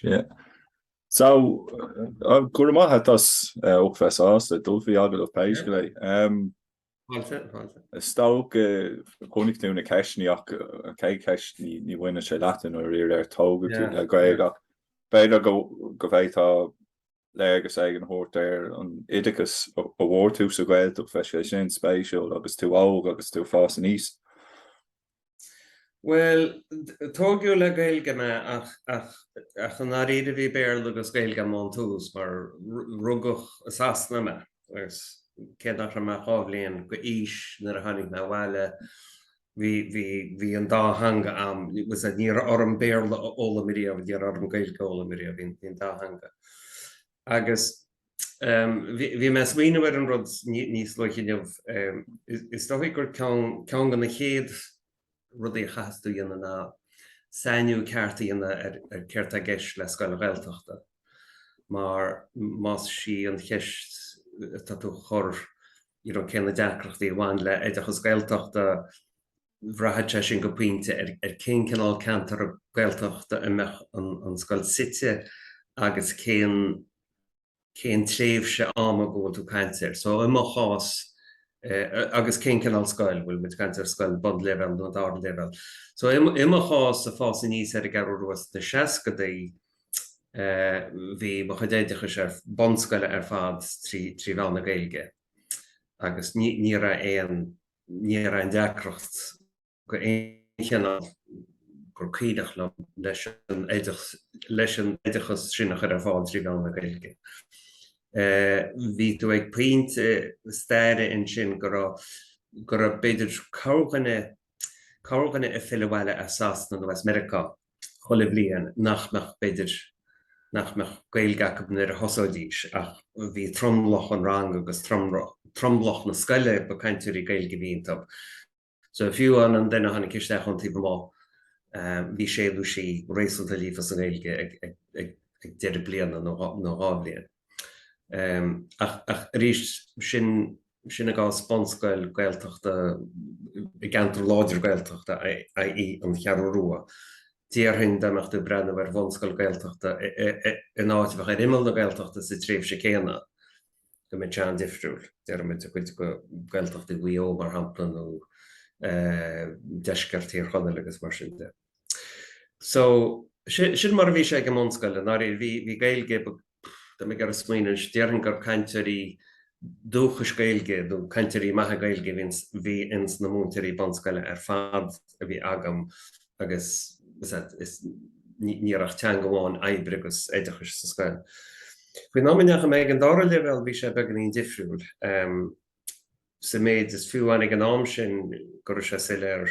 Yeah. So, Gurma had us opfes as the dolfi agad of page gelay. Stok konig toen kashni ak kay kashni ni winna she Latin or rear tog to Gaeilge. Beide go veita legus eigen hort there on Oideachas award to so Gaeltacht fashion spatial agus to og agus to fast and east. Well, tógiú le Gaeilge me ach an áiríre bhí béir agus Gaeilge montús mar rugach asasna me. Whereas céadach ra me chábhlíonn go ís nar a tháinig me bhile hí an dá hanga am. It was a níor orm béir óla miria, níor orm Gaeilge óla miria, hín dá hanga. Agus hí me smíine ar an rud níos loichinneamh is dóigh gur ceann gan na chéad rudí chasú dhéanana ná sainiú cearta dhéanana cearta geis le scoil Ghaeltachta. Mar más sí an cheist tatú chur ar an céanna deacrachtaí bhain le Oideachas Gaeltachta bhreathaitte sin go puinte cén cinál cantar Gaeltachta imeach an scoil site agus cén tréimhse am a ggóil tú cantar. So imeach chás agus cén cinál scoil bhfuil mit cantar scoil bud level nó dar level. So imeach chás a fás níos ar a garú was na seascadaí hí mo chuidéidechas ar bonscoile ar fad trí bheal na Gaeilge. Agus ní ra an deacracht go éon gur cuideach leis an Oideachas sinach ar fád trí bheal na Gaeilge. Bhí tú ag puinte staire in sin gur beidir cóganna a fillhile a sasna nó America chola bliain nach beidir nach Gaeilge go ar hosáidís ach bhí tromloch an rang agus tromloch na scoile ba caintúirí Gaeilge bhíonn. So fiú an duine tháinig cisteach an tíb má bhí séadú sí réasúnta lífas an Gaeilge ag deireadh bliana nó dhá bliain. Ach ríist sin a gá sponscoil Gaeltachta i gantar láidir Gaeltachta i an chearú rua. Tíarthain damach tú brenn ar bhonscoil Gaeltachta in áit bheith ar imil na Gaeltachta sa tréimh sé céanna go mbeidh teann difriúil. Dearmid a chuid go Gaeltachta bhuió mar hamplan ó deisceart tíor chonneil agus mar sin de. So sin mar a bhí sé ag an monscoil an áirí bhí Gaeilge da me gar smíine dearan gur caintearí dúchas Gaeilge nó caintearí maithe Gaeilge bhí ins na múntarí bonscoile ar fad a bhí agam agus níorach teanga bháin Oibrí agus Oideachas sa scoil. Bhí námaneach a méid an dára level bhí sé beag an difriúil. Sa méid is fiú anig an am sin gur sé siléir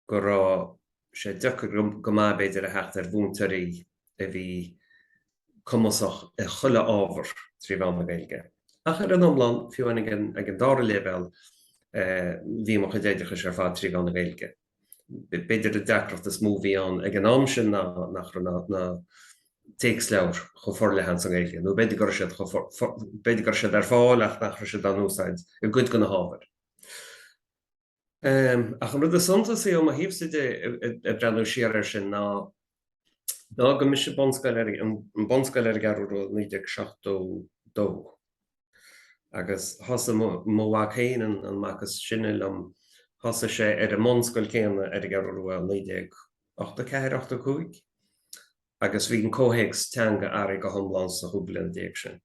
gur sé deachar go má beidir a hecht ar búntarí a bhí cumasach a chuile ábhar trí bheal na Gaeilge. Ach ar an omlan fiú ag an dára level bhí mo chuidéidechas ar fad trí bheal na Gaeilge. Beidir a deacracht is mó bhí an ag an am sin nach téacs leabhar go forleithans an Gaeilge. Nó beidir gur sé ar fáil ach nach sé an úsáid a gcuid go na hábhar. Ach an rud a suntas é ó a híomhsaide a brenn siar sin ná go mis an bonscoil ar garú 1972. Agus thosa mo bhachéin an machchas sinne am thosa sé ar an monscoil céanna ar garú 1984. Agus bhí an COGG teanga airigh go thomláin sa thubliain déag sin.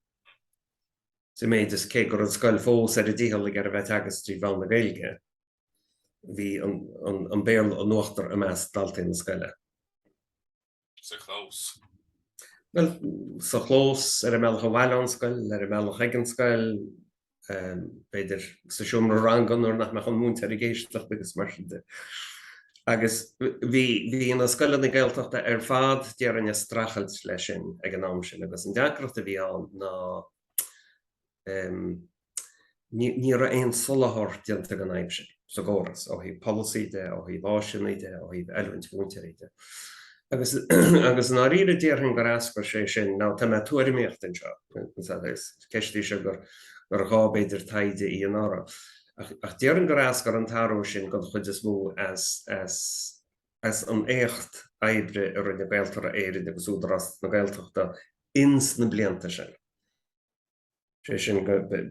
Sa méid is cé gur an scoil fós ar a ddíthal ag ar a bheith agus trí bheal na Gaeilge. Bhí an béal an nuachtar a meas daltaí na scoile. Sa chlós? Well, sa chlós ar a meall bhhaile an scoil, ar a meall ag an scoil, beidir sa siúmra rangan ar nach meach an múntar i géisteach agus mar sin de. Agus bhí an scoile na Gaeltachta ar fad dearann a strachailt leis sin ag an am sin agus an deacrachta bhí an ná ní ra aon sulathir déanta an aimim sin sa ggóras ó hí Polasaí de, ó hí láisinaí de, ó hí eilhaint múntarí de. Agus an áiríre dearthain gur ascar sé sin ná tá me tuairimíocht anseo. Ceistí sé gur gá beidir taide í an ára. Ach dearann gur ascar an tarlú sin go chuid is mó as as an écht Oibrí na Gaeltar éireann agus údarás na Gaeltachta ins na blianta sin. Sé sin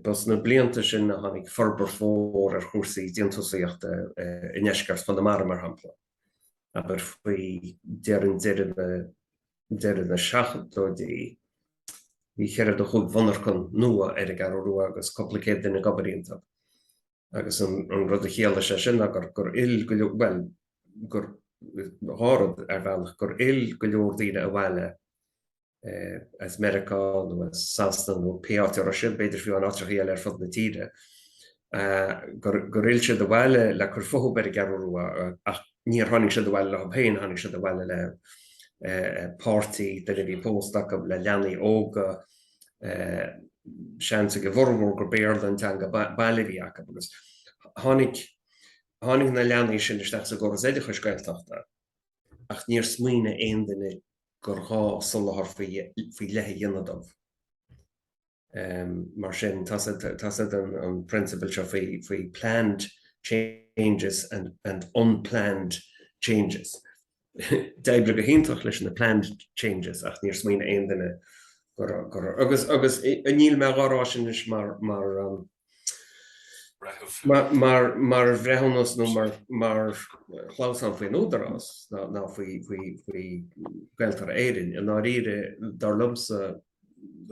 bus na blianta sin a tháinig forbar fór ar chúrsaí tionchar in eisceart fan na mar hampla. Aber faoi dearan na seachtóidí hí chead a chuaigh bhanar chun nua ar a garú agus complicéad in na Labhraíonn. Agus an rud a chéala sé sin gur il go leor well gur hárad ar bhealach gur il go leor daoine a bhile as Americán nó as Sastan nó Pléitear ar sin beidir fiú an áitritheal ar fud na tíre. Gur il siad a bhile le chur futhú ar a garú ach níor tháinig siad a bhile le féin tháinig siad a bhile le pártaí de bhí póstach le leanaí óga seansa go bhormhór gur béal an teanga bailíoch agus tháinig na leanaí sin isteach sa gcomhthéacs Oideachas Gaeltachta ach níor smaoine aon duine gur dhá solathair faoi lethe dhéanamh. Mar sin tá an principle seo faoi planned changes and unplanned changes. D'oibrí go hintach leis na planned changes ach níor smaoine aon duine agus aníl me gárá sin is mar bhreithúnas nó mar chlásan faoin údarás ná faoi Gaeltar éireann an áiríre dar lumsa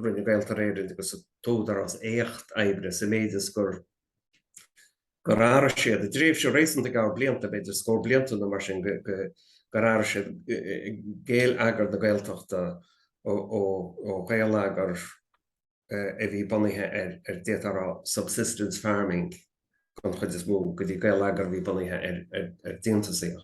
rinne Gaeltar éireann agus tódarás écht Oibrí sa méidir gur ára siad a dréobh sé rééisanta gá blianta beidir scór blianta na mar sin gur ára siad géal agar na Gaeltachta ó gael agar a bhí bunaithe ar t-athrú subsistence farming chun chuid is mó go dtí gael agar bhí bunaithe ar tionchar.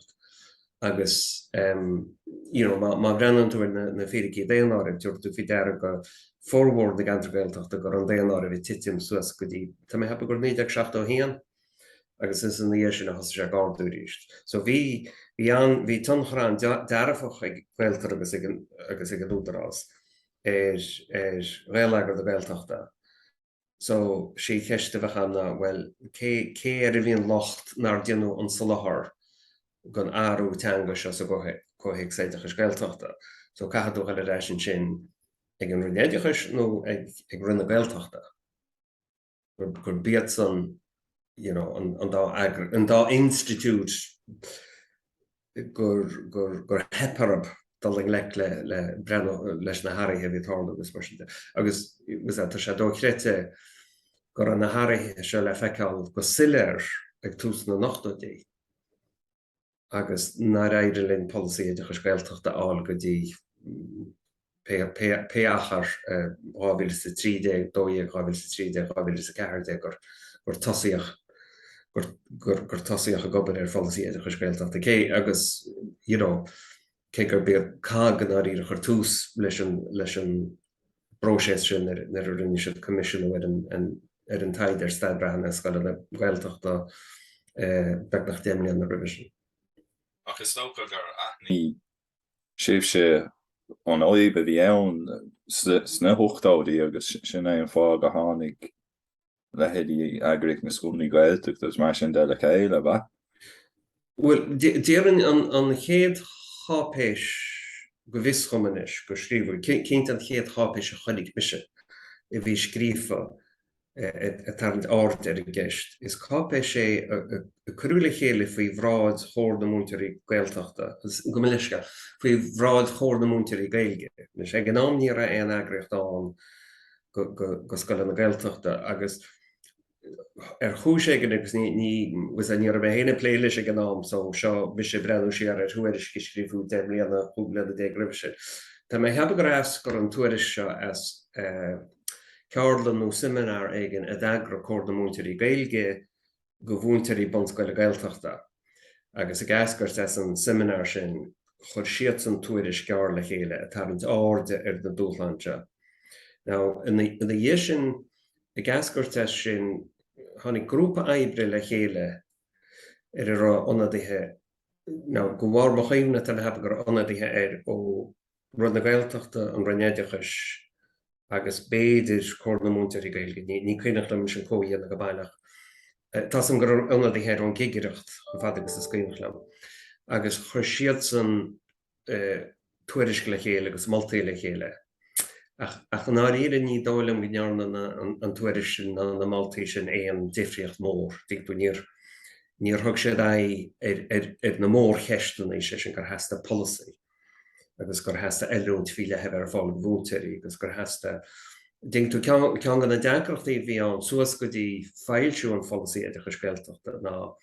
Agus má brenn tú na féidircí déanaar dúirtú fi deire go fórhór na gantar Gaeltachta gur an déanaar a bhí titim suas go dtí tá mé hepa gur 19 héan agus is an níos sin a has sé gáúríist. So bhí tionchar an dearfach ag Gaeltar agus ag údarás gael agar na Gaeltachta. So sí ceiste bheitchanna well cé a bhíon locht nar déanú an solathair gon áú teanga seo sa COGG Oideachas Gaeltachta. So caithadú eile leis sin ag an Oideachas nó ag rinne Gaeltachta. Gur bíad san an dá institute gur heparab daling le brenn leis na hairíthe bhí tarlú agus mar sin. Agus tá sé dóchréite gur an na hairíthe seo le feiceáil go siléir ag tús na n-ochtóidí. Agus ná éidirlinn Polasaí Oideachas Gaeltachta áil go dtí peachar 2013, 2013, 2014 gur tosaíoch a gobar ar Polasaí Oideachas Gaeltachta. Cé agus cé gur beag COGG an áiríre chur tús leis an bróiséis sin ar rinne siad commission ar an taid ar staidbreathan na scoil na Gaeltachta beagnach déimlíon na revision. Agus tóca gur aithní sibh sé an Oibrí bhí ann sna n-ochtóidí agus sin é an fág a tháinig lehéadí agraic na scoilní Gaeltacht agus mar sin de le chéile ba? Well, déireann an chéad chápéis go bhfischomanis go scríomhú, céint an chéad chápéis a chuinnig mise i bhí scríofa a tarint áirt ar a gceist. Is cápéis sé a cruúla chéile faoi bhráid chóir na múinteoirí Gaeltachta, go mbeillisce faoi bhráid chóir na múinteoirí Gaeilge. Nes ag an am níor an agraicht an go scoil na Gaeltachta agus chúiségan agus was an níor a héna pléilis ag an am so seo mis sé brenn sé ar thuairis scríomhú déimlíanana chuúblianna dé gribhise. Tá mé heaba gur as gur an tuairis seo as cearlan nó seminar éigen a dagra chóir na múinteoirí Gaeilge go bhúinteoirí bonscoil Gaeltachta. Agus a gasgurt as an seminar sin chur siad san tuairis cear le chéile a tarint áirde ar na dúchlanse. Now, in the dhé sin a gasgurt as sin tháinig grúpa Oibrí le chéile ar a ionadaithe go bhfar mo chaimne tal hepa gur ionadaithe ar ó rud na Gaeltachta an Oideachas agus béidir chóir na múinteoirí Gaeilge, ní cuineach le sin cóhéanana go bailach. Tás an gur ionadaithe ar an gigireacht an fad agus a scaoineach lem. agus chuir siad san tuairisc le chéile agus moltaí le chéile. Ach an áíre ní dálam go nearna an tuairis sin na moltaí sin éon difriocht mór. Díú níor thug sé na mór cheistúna sé sin gur heasta Polasaí, agus gur heasta eilúint fíle hebh ar fáil bhúteirí, agus gur heasta Dingú cean gan na deacrachtaí bhí an suas go dtí fáilsiú an Polasaí Oideachas Gaeltachta ná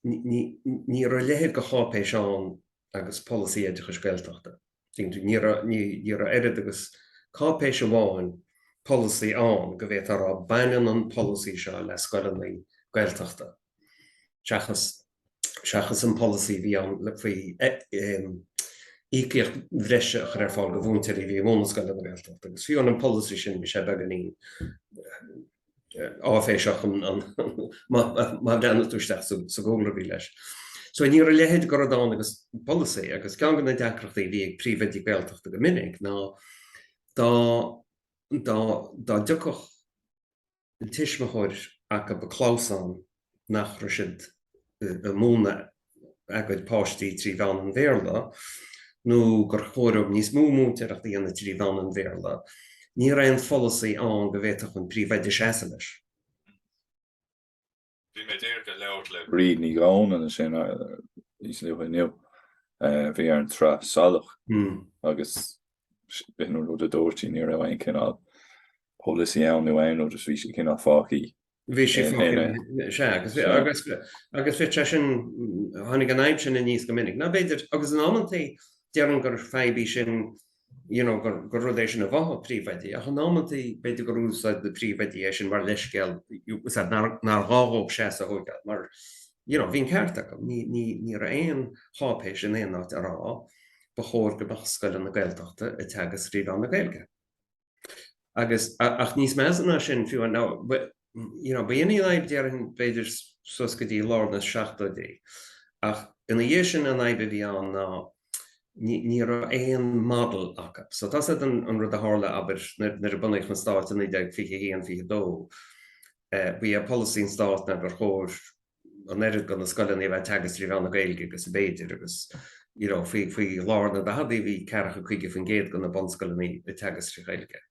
ní ra léhéad go chápéis an agus Polasaí Oideachas Gaeltachta. Dingú ní ra éad agus cápéis amháin Polasaí an go bhfuil ar baineann an Polasaí seo le scoileanna Gaeltachta. Seachas an Polasaí bhí an le faoi íclíocht bhreise chu ar fáil go bhúnteirí bhí móna scoileanna Gaeltachta. Agus fiú an Polasaí sin bhí sé beganí áféiseach má deanna túisteach sa ggóla bhí leis. So ní ra léhéad go adáin agus Polasaí agus cean gan na deacrachtaí bhí ag príomhaidí Gaeltachta go minic ná dá ducach an tiismeáir ach go bclásán nach raisiid móna agad páistí trí bhean an bhéarla, nó gur chóirm níos múmúnteach dhéanana trí bhean an bhéarla, ní ra an Polasaí an go bhfuach an príomhaide séasa leis. Bhí mé déir go leabhar le bríd ní gáin an sin ís leomhainniu bhí ar an tra salach agus bhíonn rud a dúirtí ní ra bhain cinál Polasaí ann nó aon ó just bhí sé cinál fácií. Bhí sé agus fi sin tháinig an aimim sin a níos go minic. Ná beidir agus an ámantaí dearan gur feibí sin gur rudééis sin a bhatha príomhaidí. Ach an ámantaí beidir gur úsáid de príomhaidí sin mar leisceil nar gáóg sé a thuigad. Mar bhín ceartach ní ra éon chápéis sin éonacht ará ba chóir go scoileanna Gaeltachta i teagas ríomh na Gaeilge. Agus ach níos measana sin fiú an ná Bíoní leib dearan beidir sus go dtí lár na 16 ach ina dhé sin an aibbe bhí an ná ní ra éon model acha. So tá an rud a hála aber nar a bunaigh na stát in 1922 bhí a Polasaí stát na gur chóir an éirid go na scoileanna bheith teagas rí bhean na Gaeilge agus beidir agus faoi lár na dahadaí bhí cearcha chuige fan géad go na bonscoileanna i teagas rí Gaeilge.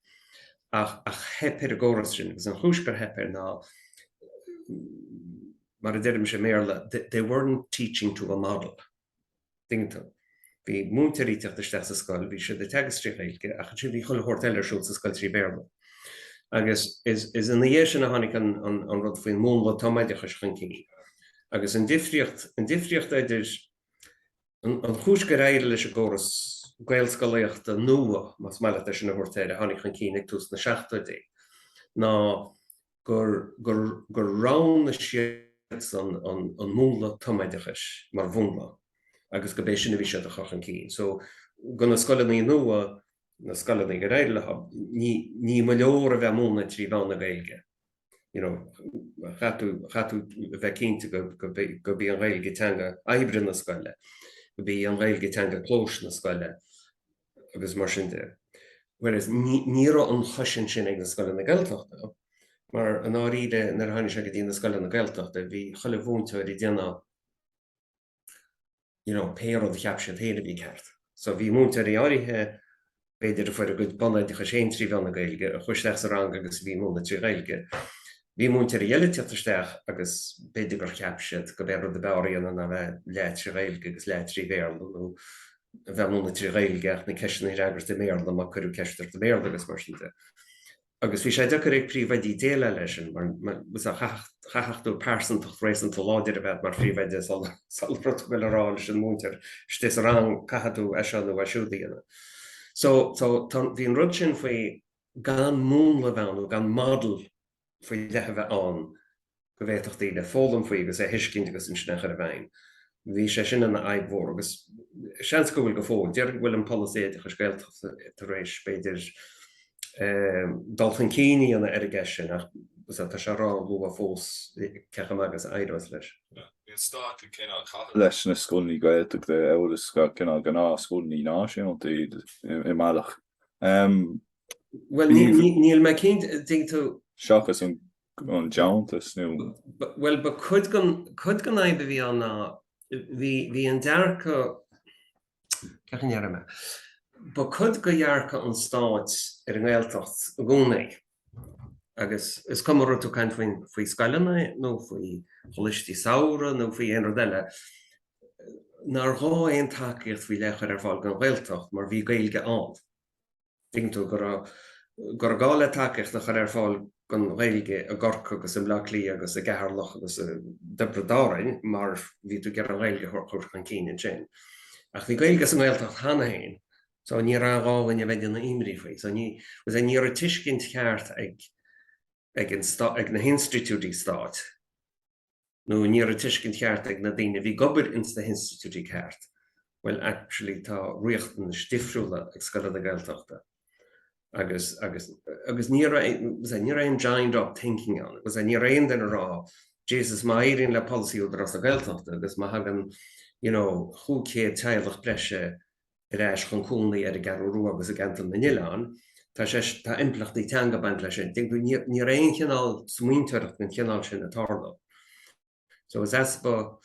Ach hepir a góras sin, agus an chúisgur hepir ná mar a deirim sé méarla, they weren't teaching to a model. Dingtó. Bhí múnteiríteach de steach sa scoil, bhí sé de teagas trí Gaeilge, ach sin bhí chuile chóirteile siúil sa scoil trí béarla. Agus is in dhé sin a tháinig an rud faoin mónla tomaidechas chuncinní. Agus an difriocht idir an chúisgur éile leis a góras gcomhthéacs nua mas meile sin na bhórtéire tháinig chuncinní tús na 16 ná gur rán na siad an mónla tomaidechas mar bhúnla agus go bééis sin a bhí sé a chachan. So go na scoileanna nua na scoileanna go réile ní mo leor a bheith móna trí bhean na Gaeilge. Chatú bheith cinnte go bhí an Ghaeilge teanga oibre na scoile, go bhí an Ghaeilge teanga clós na scoile agus mar sin de. Whereas ní ra an chosin sin ag na scoileanna Gaeltachta, mar an áíre nar tháinig sé go dtí na scoileanna Gaeltachta, bhí chuile bhúnteir i dtéanna péad cheapse héad bhí ceart. So bhí múnteir í áirithe beidir a fuir a go banaidecha sé trí bhean na Gaeilge, a chuisteach sa rang agus bhí móna trí Gaeilge. Bhí múnteir eile teachtarsteach agus beidir gur cheapsead go bhéir de beíonna na bheith le trí Gaeilge agus le trí béarla nó bheith móna trí Gaeilge ach na ceisina reagar de méarla má chuirú ceistar de méarla agus mar sinnta. Agus bhí sé deachar ag príomhaidí déile lei sin, mar chachachtú persantacht rééisanta láidir a bheith mar príomhaide sal protocol ará sin múnteir stés rang caitheadú eisiau nó bhaisiúdaíana. So bhíon rud sin faoi gan múnla bheanú gan model faoi lethe bheith an go bhhéachtaí le fólam faoi agus é hiiscint agus in snechar a bhain. Bhí sé sin an aibhór agus sean go bhfuil go fóil, dearg bhfuil an Polasaí Oideachas Gaeltachta tar éis beidir dalchan cíní anna aige sin ach tá sé rá bhua fós cecha agus aidhas leis. Leis na scoilní Gaeltachta eolalas cinál gná scoilní náisiúnta i mbealach. Well, níl me cinnt tú Seachas an deantas nó. Well, ba chud gan aibbe bhí an hí an dearcha ceanhearama. Ba chud go dhearcha an stáit ar an Ghaeltacht a gcónaí. Agus is cumar tú caint faoi scoileanna nó faoi choilistí saora nó faoi aonar deile. Nar gá aon takeíocht faoi lechar ar fáil gan Ghaeltacht mar bhí Gaeilge an. Ting tú gur gála takeíocht nach ar fáil gan Ghaeilge a gorcha agus an blachlí agus a gcearlach agus a depredárainn mar bhí tú gur an Ghaeilge chuir an cíine sin. Ach bhí Gaeilge an Ghaeltacht hana hain, so ní ra gáhain a bheith na imrí faoi. So ní a tuiscint cheart ag na hinstitútí stáit. No ní a tuiscint cheart ag na daine bhí gobar ins na hinstitútí cheart. Well, actually, tá riochtan stifriúla ag scoile na Gaeltachta. Agus ní raon joined up thinking on it. Ní raon den rá, Jesus má éiríonn le policy údras na Gaeltachta, agus má hagan, chúcé teilech breise eis chun cúnaí ar a garú agus a gantan na Níleán, tá implachtaí teanga band lei sin. Ní raon cheanál smuointeoireacht na cheanál sin a tarlú. So is aspa,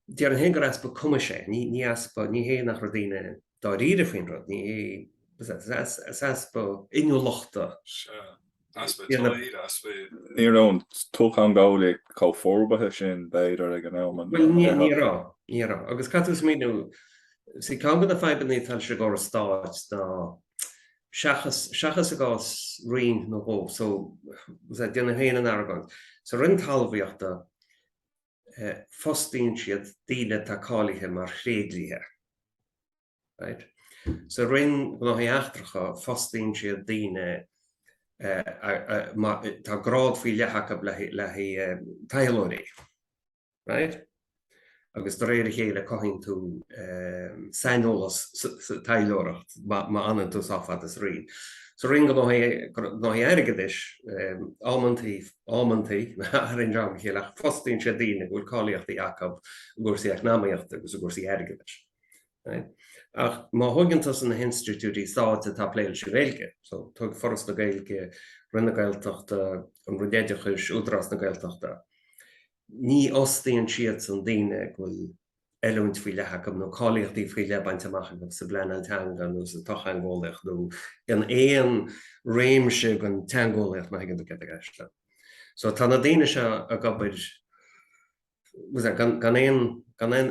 dear an hengar aspa cuma sé, ní aspa, ní hé nach rodíine dá ríide faoin rud, ní hé, aspa inmharthanach. Aspa tóid, aspa... Ní rón tóchangála có fórbathe sin beidir ag an elman. Well, ní rá. Agus catús míú, si cágan a feibanní tal se gá a stáit ná seachas a gás rion nó bó, so déanana héana an argant. So rin talmhaíochta fostíonn siad daoine tá cáilighe mar chréadlaithe. Right? So rin gnáthíochtracha fostíonn siad daoine tá grád faoi leithachab le tailóirí. Right? Agus do réir a chéile caiinn tú sainolalas tailóireacht má anan tú sáfad is riad. So rin go náthí airgeis ámantaí ar an deanga chéile fostíonn siad daoine bhfuil cáilíochtaí acab chúrsaíochnamaíochta agus chúrsaí airgeis. Ach má thugantas an na hinstitútí stáite tá pléil se Gaeilge, so tug foras na Gaeilge rinne Gaeltachta an Oideachas údras na Gaeltachta. Ní ostíonn siad san daoine bhfuil eilúint faoi leithachab nó cáilíochtaí faoi lebaint amach agus sa blean an teanga nó sa teangeolaíochta nó an éon réimse an teangeolaíocht na higann do gceiste. So tá na daoine se a gobair gan éon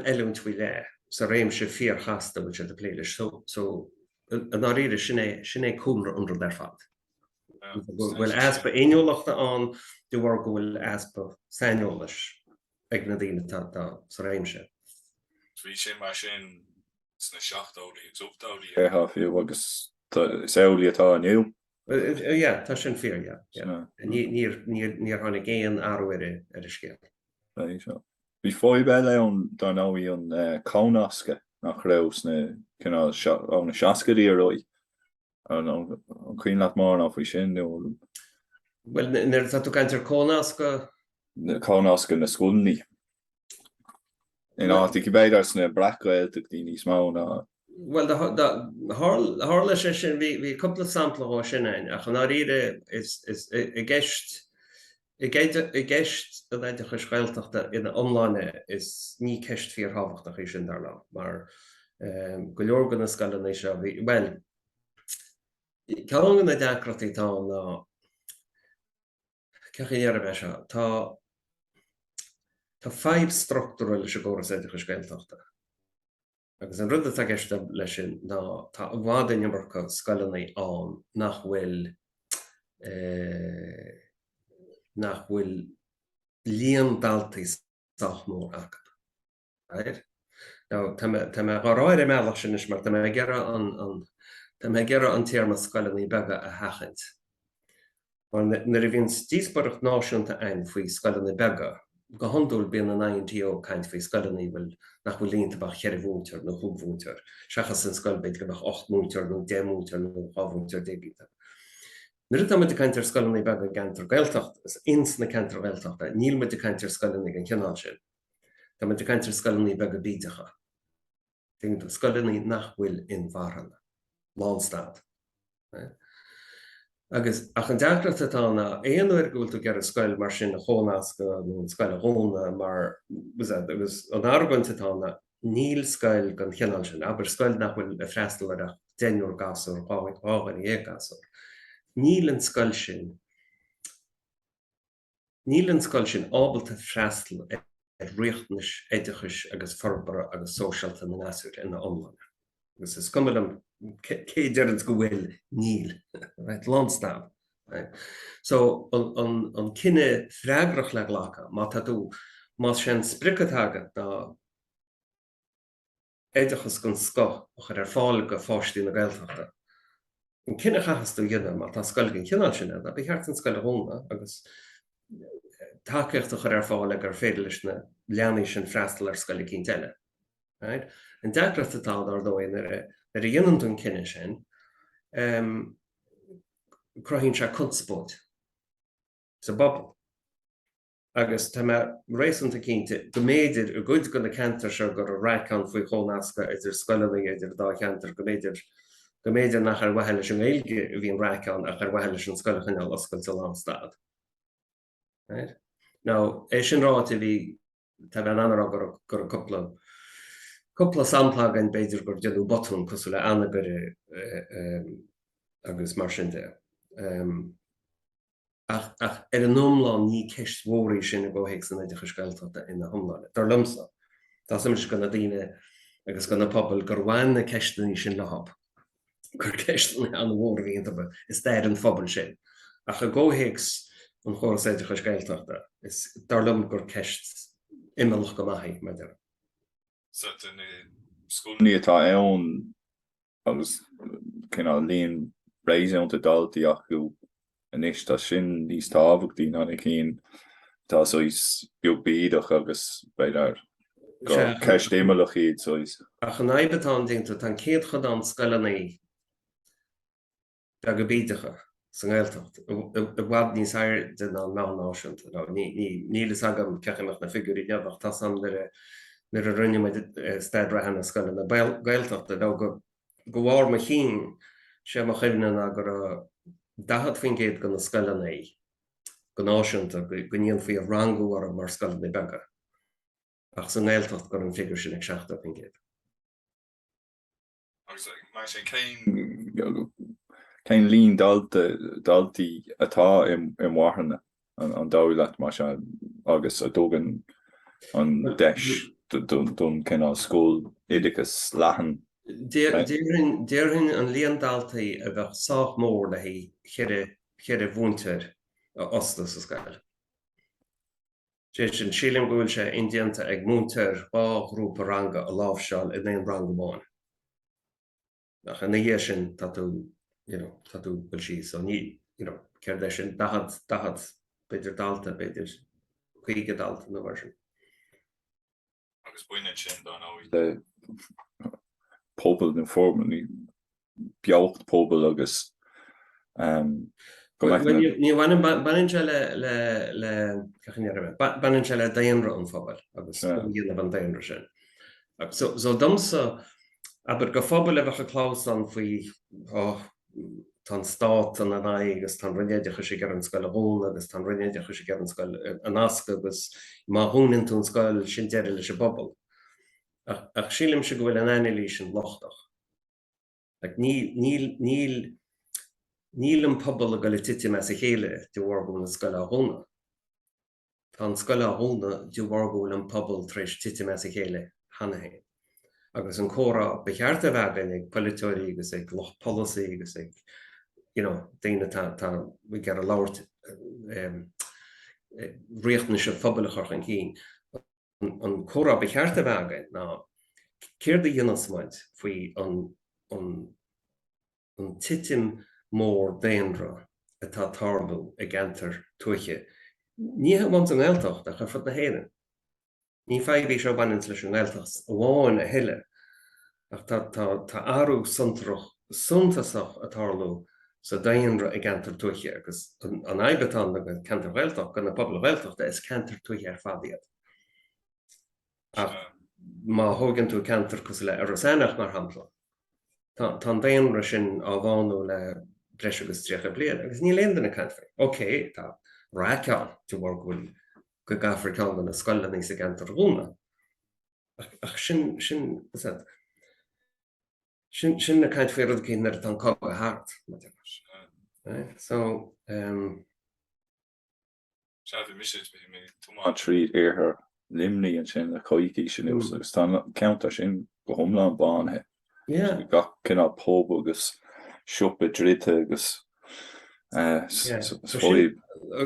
eilúint faoi le. So réimse fíor chasta bhil se de pléiles. So an áíre sinné cúmra under der fad. Bhfuil aspa éolalachta an dúhar go bhfuil aspa sainolalas ag na daoine sa réimse. Bhí sin mar sin sna seachtóirí, túchtóirí. Étha fiú agus saolaí atá aniu. Ja, tá sin fíor, ja. Níor tháinig éon áhuiire ar a scéal. Bhí fói beile an dánáí an cánáasca nach raibh na seascaí a roi. An cuioin leat mar ná faoi sin. Well, níor tá tú caintear cánáasca? Cánáasca na scoilní. In átaí go beidir sna bracáilteachtaí níos mó ná. Well, hála sé sin bhí coppla sampla á sin ain, ach an áíre is i gceist a Oideachas Gaeltachta ina omláine is ní ceist fíor hábhachtach é sin dar lá, mar go leor gan na scoileanna seo bhí, well, ceann na deacrataí tá ná ceann bheith seo, tá 5 struchtúra leis a gcóras Oideachas Gaeltachta. Agus an rud atá gceiste leis sin ná tá bhád inmharcha scoileanna an nach bhfuil líon daltaí sáthmór acab. Right? Now, tá me ráir meach sin is mar tá me gera an téarma scoileanna beaga a hachant. Nar a bhíonn díosbaireacht náisiúnta ain faoi scoileanna beaga, go handúil bíonn an INTO caint faoi scoileanna bhfuil nach bhfuil líonanta bach cheir bhúntear nó thug bhúntear. Seachas an scoilbeid go bach 8 múntear nó 10 múntear nó 8 múntear déagta. Nuair atá muid a caintear scoileanna beaga gantar Gaeltacht, is ins na cantar Gaeltachta, níl muid a caintear scoileanna an cheanál sin. Tá muid a caintear scoileanna beaga bídeacha. Ting scoileanna nach bhfuil in bharhanna. Lánstad. Agus ach an deachreacht atána éonúir gúil tú gar a scoil mar sin a chónasca nó an scoil a hóna mar agus an argaint atána níl scoil gan cheanal sin, aber scoil nach bhfuil a freistal ar a déanúir gasúr chágan é gasúr. Níl an scoil sin ábalta freistal riachtanis éidechais agus forbara agus sóisialta na náisiúnta ina omláin. Agus is cumad cé dearad go bhfuil níl, right, landstab. Right? So an cinenne freagrach le ghlacha, má tú má sin spricad agad na éidechas gon sco a chur fáil go fáistí na Gaeltachta. An cinenne chachas tú dhéanam má tá scoil gin cinál sin a bheart an scoil a hóna agus takeíocht a chur fáil gur féidir leis na leanaí sin freastal ar scoil cinn teile. Right? An deachreacht atá ar dóin ar a dhéanam don cinenne sin, croithíonn se cudspóid sa bobal. Agus tá rééisanta cinnte go méidir a gcuid go na cantar se gur a raicán faoi chónasca idir scoileí idir dá cheantar go méidir nach ar bhaile sin Gaeilge a bhíon raicán ach ar bhaile sin scoilchaneal oscail sa Landstad. Right? Now, é sin ráit a bhí tá bheith anrá gur a coppla sampla an beidir gur deanú botún cosú le anna gur agus mar sin de. Ach ar an nómláin ní ceist mhóraí sin a ggóthaigh san Oideachas Gaeltachta ina thomláine. Tar lumsa. Tá simis go na daoine agus go na pobl gur bhain na ceisteaní sin lehab. Gur ceisteaní an mhór bhíonn is déir an phobal sin. Ach a ggóthaigs an chóras Oideachas Gaeltachta is tarlú gur ceist imimech go maithí me de. So in school Ní atá ann agus cinál líon rééisúnta daltaí acu inis tá sin níos tábhachtaí ná cín tá sois beagbíadach agus beidir go ceist éimeach iad sois. Ach an aibetán dínta tá céad chud an scoileanaí go bíidecha san Gaeltacht. A bhhad níos air den an náisiúnta. Níl is agam ceachach na figurí neamh tá sam Mir a rinne me stadra na scoile na Gaeltachta go bhhar me chin sé mar chuimne a gur dahad fin géad go na scoileanaí go náisiúnta go níon faoi a rangú ar mar scoil na bega. Ach san Gaeltacht gur an figur sin ag seachta fin géad. Cén líon daltaí atá i mhaithanna an dálaat mar se agus a dógan an deis don cinál scoil Oideachas leathan. Déirhin an líon daltaí a bheith sách mór le hí cheir bhúntar a oslas sa scoil. Sé sin sílim gúil sé indianta ag múntar grúpa ranga a lábhseáil i dhéon ranga bháin. Ach an dhé sin tatú bhfuil sí so ní ceir de sin dahad beidir dalta beidir chuige dalta nó bhar sin. agus buine sin don áid. Le pobl na forma beocht pobl agus Ní bhain banan se le daonra an phobal agus dhéanamh an daonra sin. So domsa aber go phobal a bheitcha chlásán faoi tá stát an agus tá rinneidechas sé gar an scoil a hóna agus tá rinneidechas sé gar an scoil an asca agus má húninn tún scoil sin deireadh leis a bobal. Ach sílim se go bhfuil an ainilí sin lochtach. Níl an pobal a go le tite me sa chéile de bhhargún na scoil a hóna. Tá an scoil a hóna de bhhargún an pobal treis tite me sa chéile hanahéin. Agus an córa becheart a bhegan ag Pléitear agus ag bPolasaí agus ag daine tá gar a labhairt riachtanis a phobalachach an cín. An córa becheart a bhegan ná céir de dhéanasmaid faoi an titim mór daonra atá tarlú ag antar tuaiche. Ní bhaint an Gaeltacht a chu fud na héanaan. Ní feidhí seo baint leis an Gaeltacht a bháin a hiile. Ach tá áú suntasach a tarlú sa daonra ag antar tuaiche agus an aibetán a cantar Gaeltacht gan na pobl Gaeltachta is cantar tuaiche ar fadiad. Ach má thugann tú cantar cos le ar a sanach mar hampla. Tá daonra sin á bhánú le breis agus tríocha bliain, agus ní léon na caiint féin. Oké, tá ráceán tú bhar go gafar ceann na scoil níos a gantar rúna. Ach sin na caiint féin rud cinn ar an COGG a hart. So, Sáfi misisiid mé An tríd éarthar limní an sin a chuigh sin agus tá ceantar sin go thomláin bánthe. Ga cinná pób agus siúpa drite agus faoi.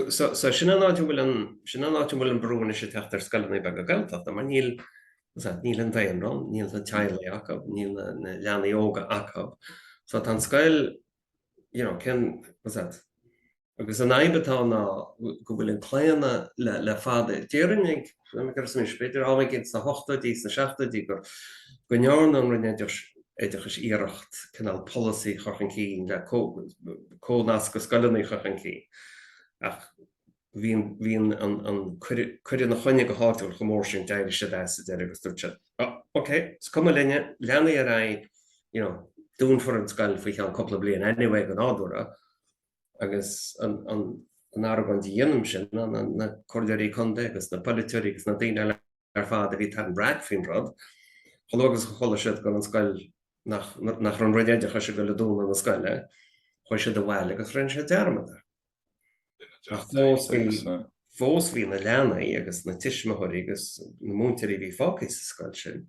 So sin an áidir bhfuil an brúna sé teachtar scoilnaí be go Gaeltacht, mar níl an daon ron, níl na teangeolaíochta, níl na leanaíoga acu. So tá scoil, cin, agus an aibatá ná go bhfuil an cléanna le fada déirnig, gur san spéidir áhaigh na 8 na 7 gur go nearn an Oideachas iirecht cinál bPolasaí chochan cín le cónas go scoilnaí chochan cín. Ach bhíon an cuireann na chuine go háúil go mór sin deir sé agus dúirte. Ok, s cum linne leanaí a ra dún for an scoil faoi an coppla bliain anyway an ádúra, agus an ágan dhéanam sin na cordeirí conde agus na Pléitear agus na daoine ar fád a bhí tan brag fin rod, cholágus go chola siad go an scoil nach an roiideide se go le dún an scoile, chuir sé do bhhaile agus rin sé dearmada. Fós hí na leanaí agus na tiismathirí agus na múnteirí bhí fácaí sa scoil sin.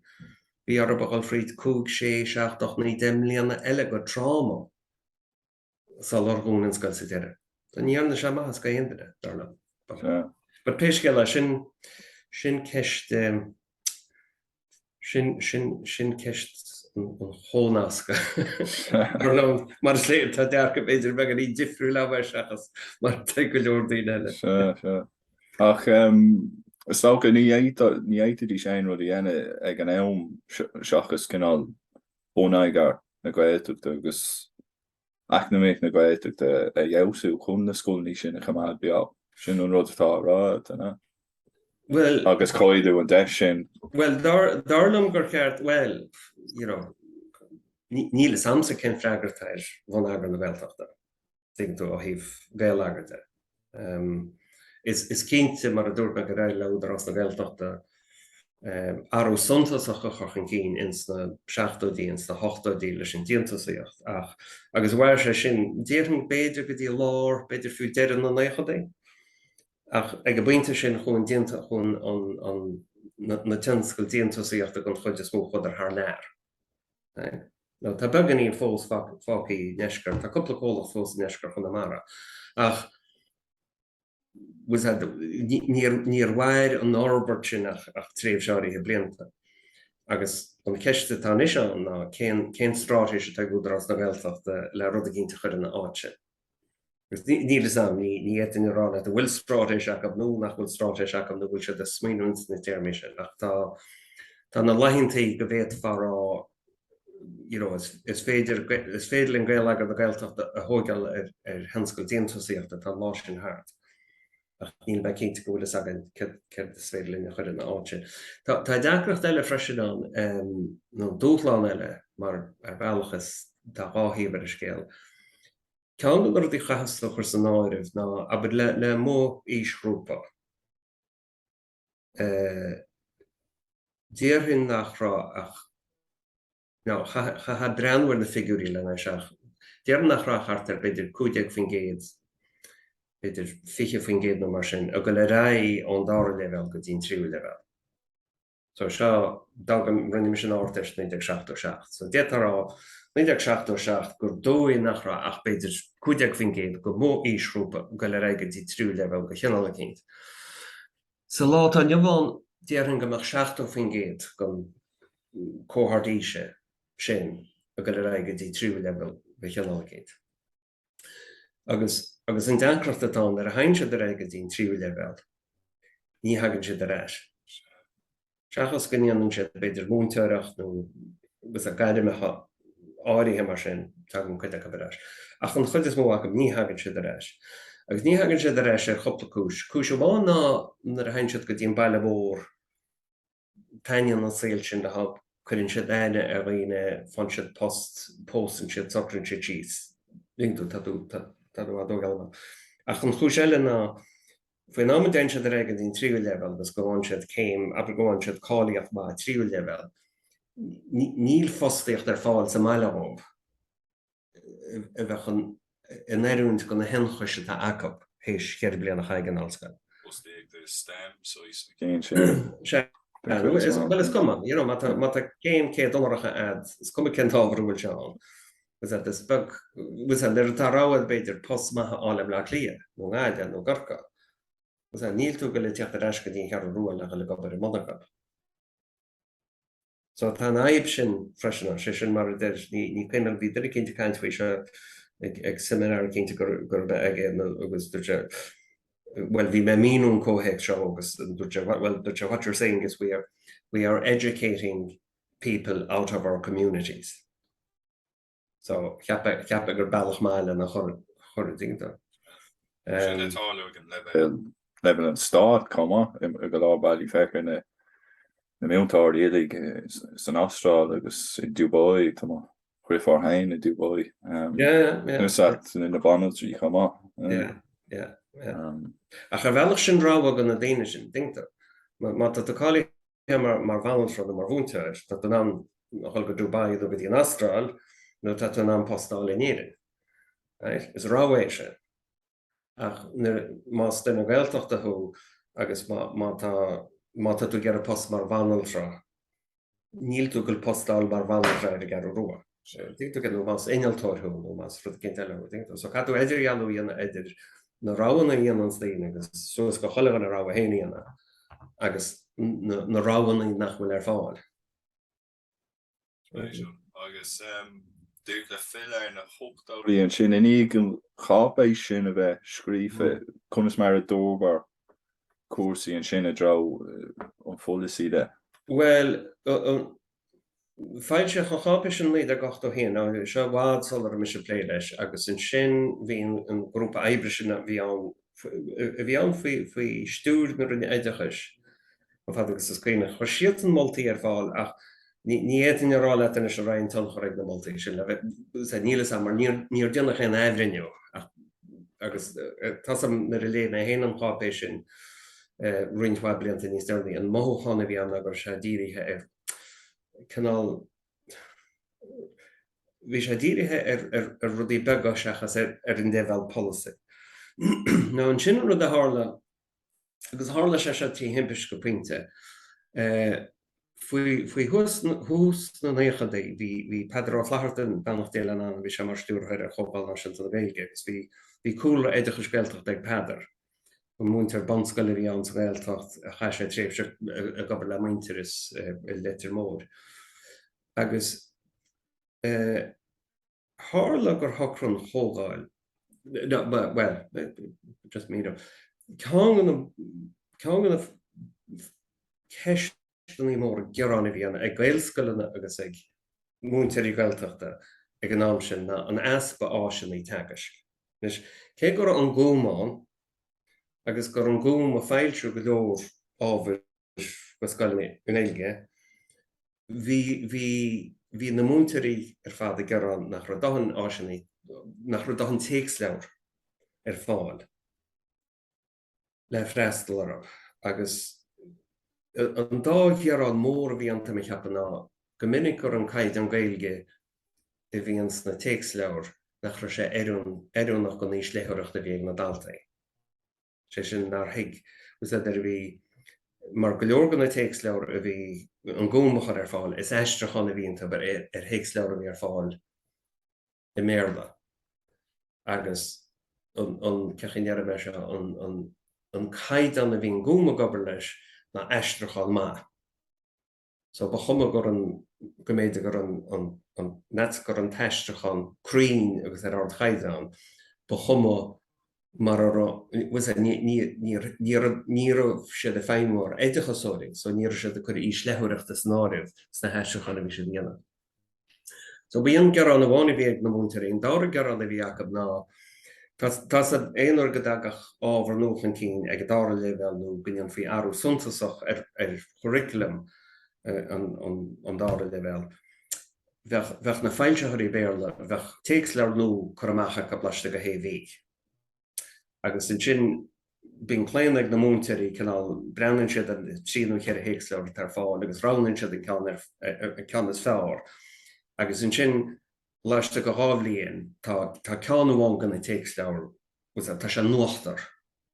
Bhí ar bagail fríd 5, 6, 7, 9 mbliana eile go tráma sa lorgún an scoil sa deire. Tá níarna sé maithas go aontaire darla. But péisceile sin ceist sin ceist an hónasca. Mar sléir tá dearcha beidir began í difriú lehhair seachas mar te go leor daoine eile. Ach Stocha ní éitidí sé rud dhéana ag an éim seachas cinál ónaigar na Gaeltacht agus acadóir na Gaeltachta a dheabhsú chun na scoilní sin a chamáid beag. Sin an rud atá rá Well, agus coidú an deis sin. Well, darlam gur ceart, well, níl samsa cin freigartáir bhain agar na Gaeltachta. Think tú ó híh gael agarta. Is cínte mar a dúirt me go raibh le as na Gaeltachta arú suntas a chochan cín ins na 7 ins na 8 leis sin tionchasaíocht ach agus bhair sé sin déirn beidir go dtí lár beidir fiú deirean na 9 ach ag go buinte sin chun dianta chun na tionscail tionchasaíochta gon chuid is mó chud ar th neir. Tá began í fós fácaí neiscar, tá cúpla cóla fós neiscar chun na mara ach níor bhair an ábhart sin ach tríomhseáirí blianta. Agus an ceiste tá is an ná cén stráis tá go as na Gaeltachta le rud a ginnta chuir na áite. Níl sam ní étain rá a bhfuil stráis ach nó nach bhfuil stráis ach na bhfuil se de smíúns na téirmise ach tá na lehinntaí go bhéad farrá is féidir an Gael agad na Gaeltachta a thógáil ar henscoil tionchasaíochta tá lá sin thart. Níl be cinnte go bhfuil agan ceir is féidir linn chuir na áite. Tá deacracht eile freisin nó dúchláán eile mar ar bhealachas tá ráthíomh ar a scéal. Ceann go rudí chahasla chuir san áirimh ná aber le mó ísgrúpa. Déirhinn nach rá ach cha dreanhar na figurí le seach. Déir nach rá chartar beidir 50 fin géad beidir 50 fin géad nó mar sin a go le ra an dáir level go dtín 3 level. So seo dagam rinne sin áirteis 1967. So détarrá 1967 gur dóí nach rá ach beidir 50 fin géad go mó ísgrúpa go le ra go dtí 3 level go cheanna cinnt. So lá tá nebháin déirhinn go meach 60 fin géad gon cóthardíise sin a go le ra go dtí 3 level go cheanna cinnt. Agus an deacracht atá ar a hainse de ra go dtín 3 level, ní hagann siad a reis. Seachas go níanann siad beidir múnteoireacht nó gus a gaiidemecha áirithe mar sin teagamm chuide go reis. Ach an chud is mó agam ní hagann siad a reis. Agus ní hagann siad a reis ar chopla cúis. Cúis bháin ná ar a hain siad go dtíon baile mhór taineann an saoil sin de chuireann siad aine ar bhaoine fan siad postan siad socrann siad síos Lingú tadú adó galma. Ach an chúsile ná faoin ná den se aige dín tríú level gus goháin siad céim a goháin siad cáíocht má tríú level. Níl fostíocht fáil sa maiilehób a bheitchan in éúint go na henchuise tá acap hééis chéir blian nach chaigen allscail. Stem, so is Well, it's common, you know, mata céim cé donracha ad, it's come cén tábhrúil seán. Was that this book was a little tarawad beidir postma all bla clear, no gaida, no garka. Was a níl tú go le teach rashka dín chear rúil nach le gobar monachab. So tá naib sin freshenar, sin mar ní cynnar bhí dyr cynta caint fwy ag seminar cynta gur ag agus dúrte. Well, we mean COGG show, what you're saying is we are educating people out of our communities. So, chiappa gur bailach máil na chur dingta. Level an start, comma, go lá bailí fechar na miontáir idig san Austrál agus in Dubai, comma, chuir forhain in Dubai. Nus in the bonnet, comma. Yeah. A chavelach sin ráha gan na déine sin dingta. Má tá cáí mar bhalan frá mar bhúnteir, tá an an hol go Dubai do bit in Austral, no tá an an postáil in éidir. Is ráha se. Ach más den a Ghaeltachta thu agus má tá tú gar a post mar bhalan frá. Níl tú goil postáil mar bhalan frá ar gar ruá. Dingta gan más einaltóir thu nó más frá cin teile dingta. So catú idir jaanú íana idir na ráhan a íon an stéine agus suas go chola an a ráha héanaíana agus na ráhan nach bhfuil fáil. Agus dúirt le fill na hochtáirí an sin in ígan chápéis sin a bheith scrífa chunas mar a dóbar cuasaí an sin a drá an bPolasaí de. Well, Fáilte chu chápéis an líad a gachtó héan ná seo bhád solar mis plé leis agus an sin bhíon an grúpa Oibrí sin a bhí an faoi stúr nar in Oideachas agus is cuine chu siad an moltaí ar fáil ach ní étain ará le in is raon tionchar na moltaí sin le nílas mar níor dénach an éhrinneú agus tá na relé na héan an chápéis sin rointhá blianta níos deirnaí an móchanna bhí an agur se díirithe ar canal vi sé díirithe ar rudí bega seachas ar an déhheil policy. Ná an sin rud a hála agus hála sé tí himpis go puinte. Faoi hús na néchadaí hí Pedro Flachartan bannach déile an bhí sé mar stúrthair ar chopáil náisiúnta na Gaeilge, agus hí cúla Oideachas Gaeltachta ag Pedar. Go múintear bonscoil bhí an Gaeltacht a cha sé tréimhse a gobar le muintear is i letar mór. Agus hála gur thocrann chógáil, well, just me though. Ceann na ceistúnaí mór gearán bhí an ag Gaelscoileanna agus ag múintearí Gaeltachta ag an am sin na an aspa áisina í teagais. Cé gur an gúmáin agus gur an gúm a fáilseú go leor ábhar go scoilna in Gaeilge, hí na múintearí ar fad a gearán nach ra dahan áisina nach ra dahan teacs leabhar ar fáil le freastal arab agus an dá gearán mór bhí anta me cheappa ná go minic gur an caid an Gaeilge i bhíons na teacs leabhar nach ra sé éireann nach go níos léthireachta bhí ag na daltaí. Sé sin nar hiig was that bhí mar go leor na teacs leabhar a bhí an gúmachar ar fáil is eisteachán a bhíonnta bar ar teacs leabhar a bhí ar fáil i méarla. Agus an ceachainnearra me se an caid an a bhíon gúma gobar leis na eisteachán má. So ba chuma gur an goméide gur an net gur an teisteachán crín agus ar an chaid an ba chuma mar was níor sé de féinmór Oideachasóirí, so níor sé de chuir ís leithúireachta snáibh sna heisteachán a bhí sé dhéanamh. So bhí gearán a bháinna bhí ag na múintearí, an dára gearán a bhí acab ná Tás éonar go dagach ábhar nuach an cín ag dára leibhéal nó gine an faoi airú suntasach ar curriculum an dára leibhéal. bheith na fáilteoirí béarla bheith téacs lear nó churamachcha go blaiste go héhí. Agus in sin bín léin ag na múnteirí canál breanann siad an tríú chéir héics leir tar fáil, agus ranann siad an ceann is fearr. Agus in sin leiste go Ghaeltacht tá ceann amháin gan na téacs leir tá sé nuachtar.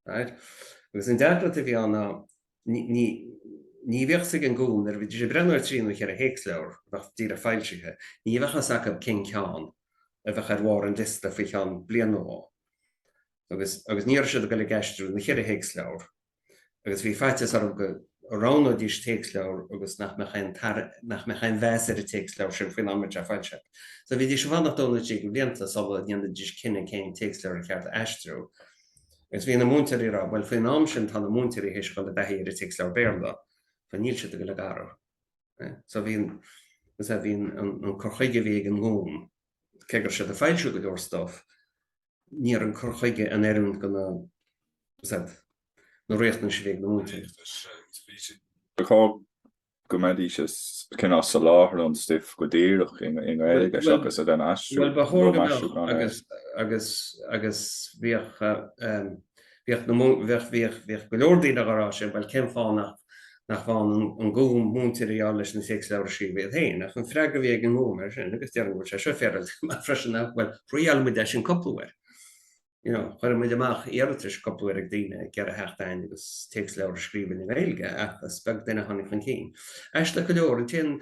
Agus in deadra a bhí anna ní bheoh an gún ar bhí sé breanúir tríú chéir héics leir bheith tír a fáilteige, ní bheachchas acha cin ceann a bheith ar mhór an dista faoi cheann blian nó. Agus níor siad go le gceistú na chéir héics leir. Agus bhí feites ar go ránó dís téacs leir agus nach mechain bheas ar a téacs leir sin faoin amir a fáilte. So bhí dís bhannach dóna tí go blianta sabla dhéanana dís cinenne céin téacs leir a ceart a eistrú. Agus bhí na múnteirí rá, bhfuil faoin am sin tá na múnteirí héis go le bheithí ar a téacs leir béarla, fa níl siad go le gara. So bhín an chuaigh bhí an ngún, cegur siad a fáilteú go dúir stof, níor an chuaigh an éireann go na réchtna sé bhíh na múnteirí. COGG go méid is cin as sa láthar an stiff go dtíirech in Gaeilge seachas a den aistriú. Well, agus bhíoh go leordaí a garrá sin, bhil cin fáin nach bháin an gún múnteirí leis na téacs leir sí bhéad hain, nach an freaga bhí an ngún mar sin, agus dearan bhfuil sé seo fearil freisin bhfuil príalmuid é sin coppluir. Chuir muid amach iartas coppluir ag daoine cear a heachtain agus téacs leir scríbin in Gaeilge agus beag duine tháinig fan cín. Eiste go leor an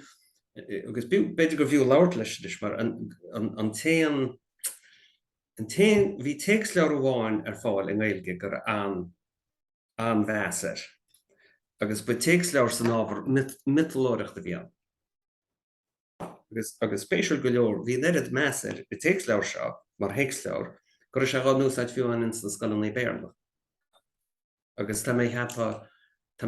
agus beidir go bhíú labhairt leis mar an téan bhí téacs leir amháin ar fáil in Gaeilge gur an bheasar. Agus bu téacs leir san ábhar mitolóireachta bhí an. Agus spéisiúil go leor, bhí neirid measar i téacs leir seo mar héics leir, gur sé gá núsáid fiú an insta scoil na béarla. Agus tá mé cheappa go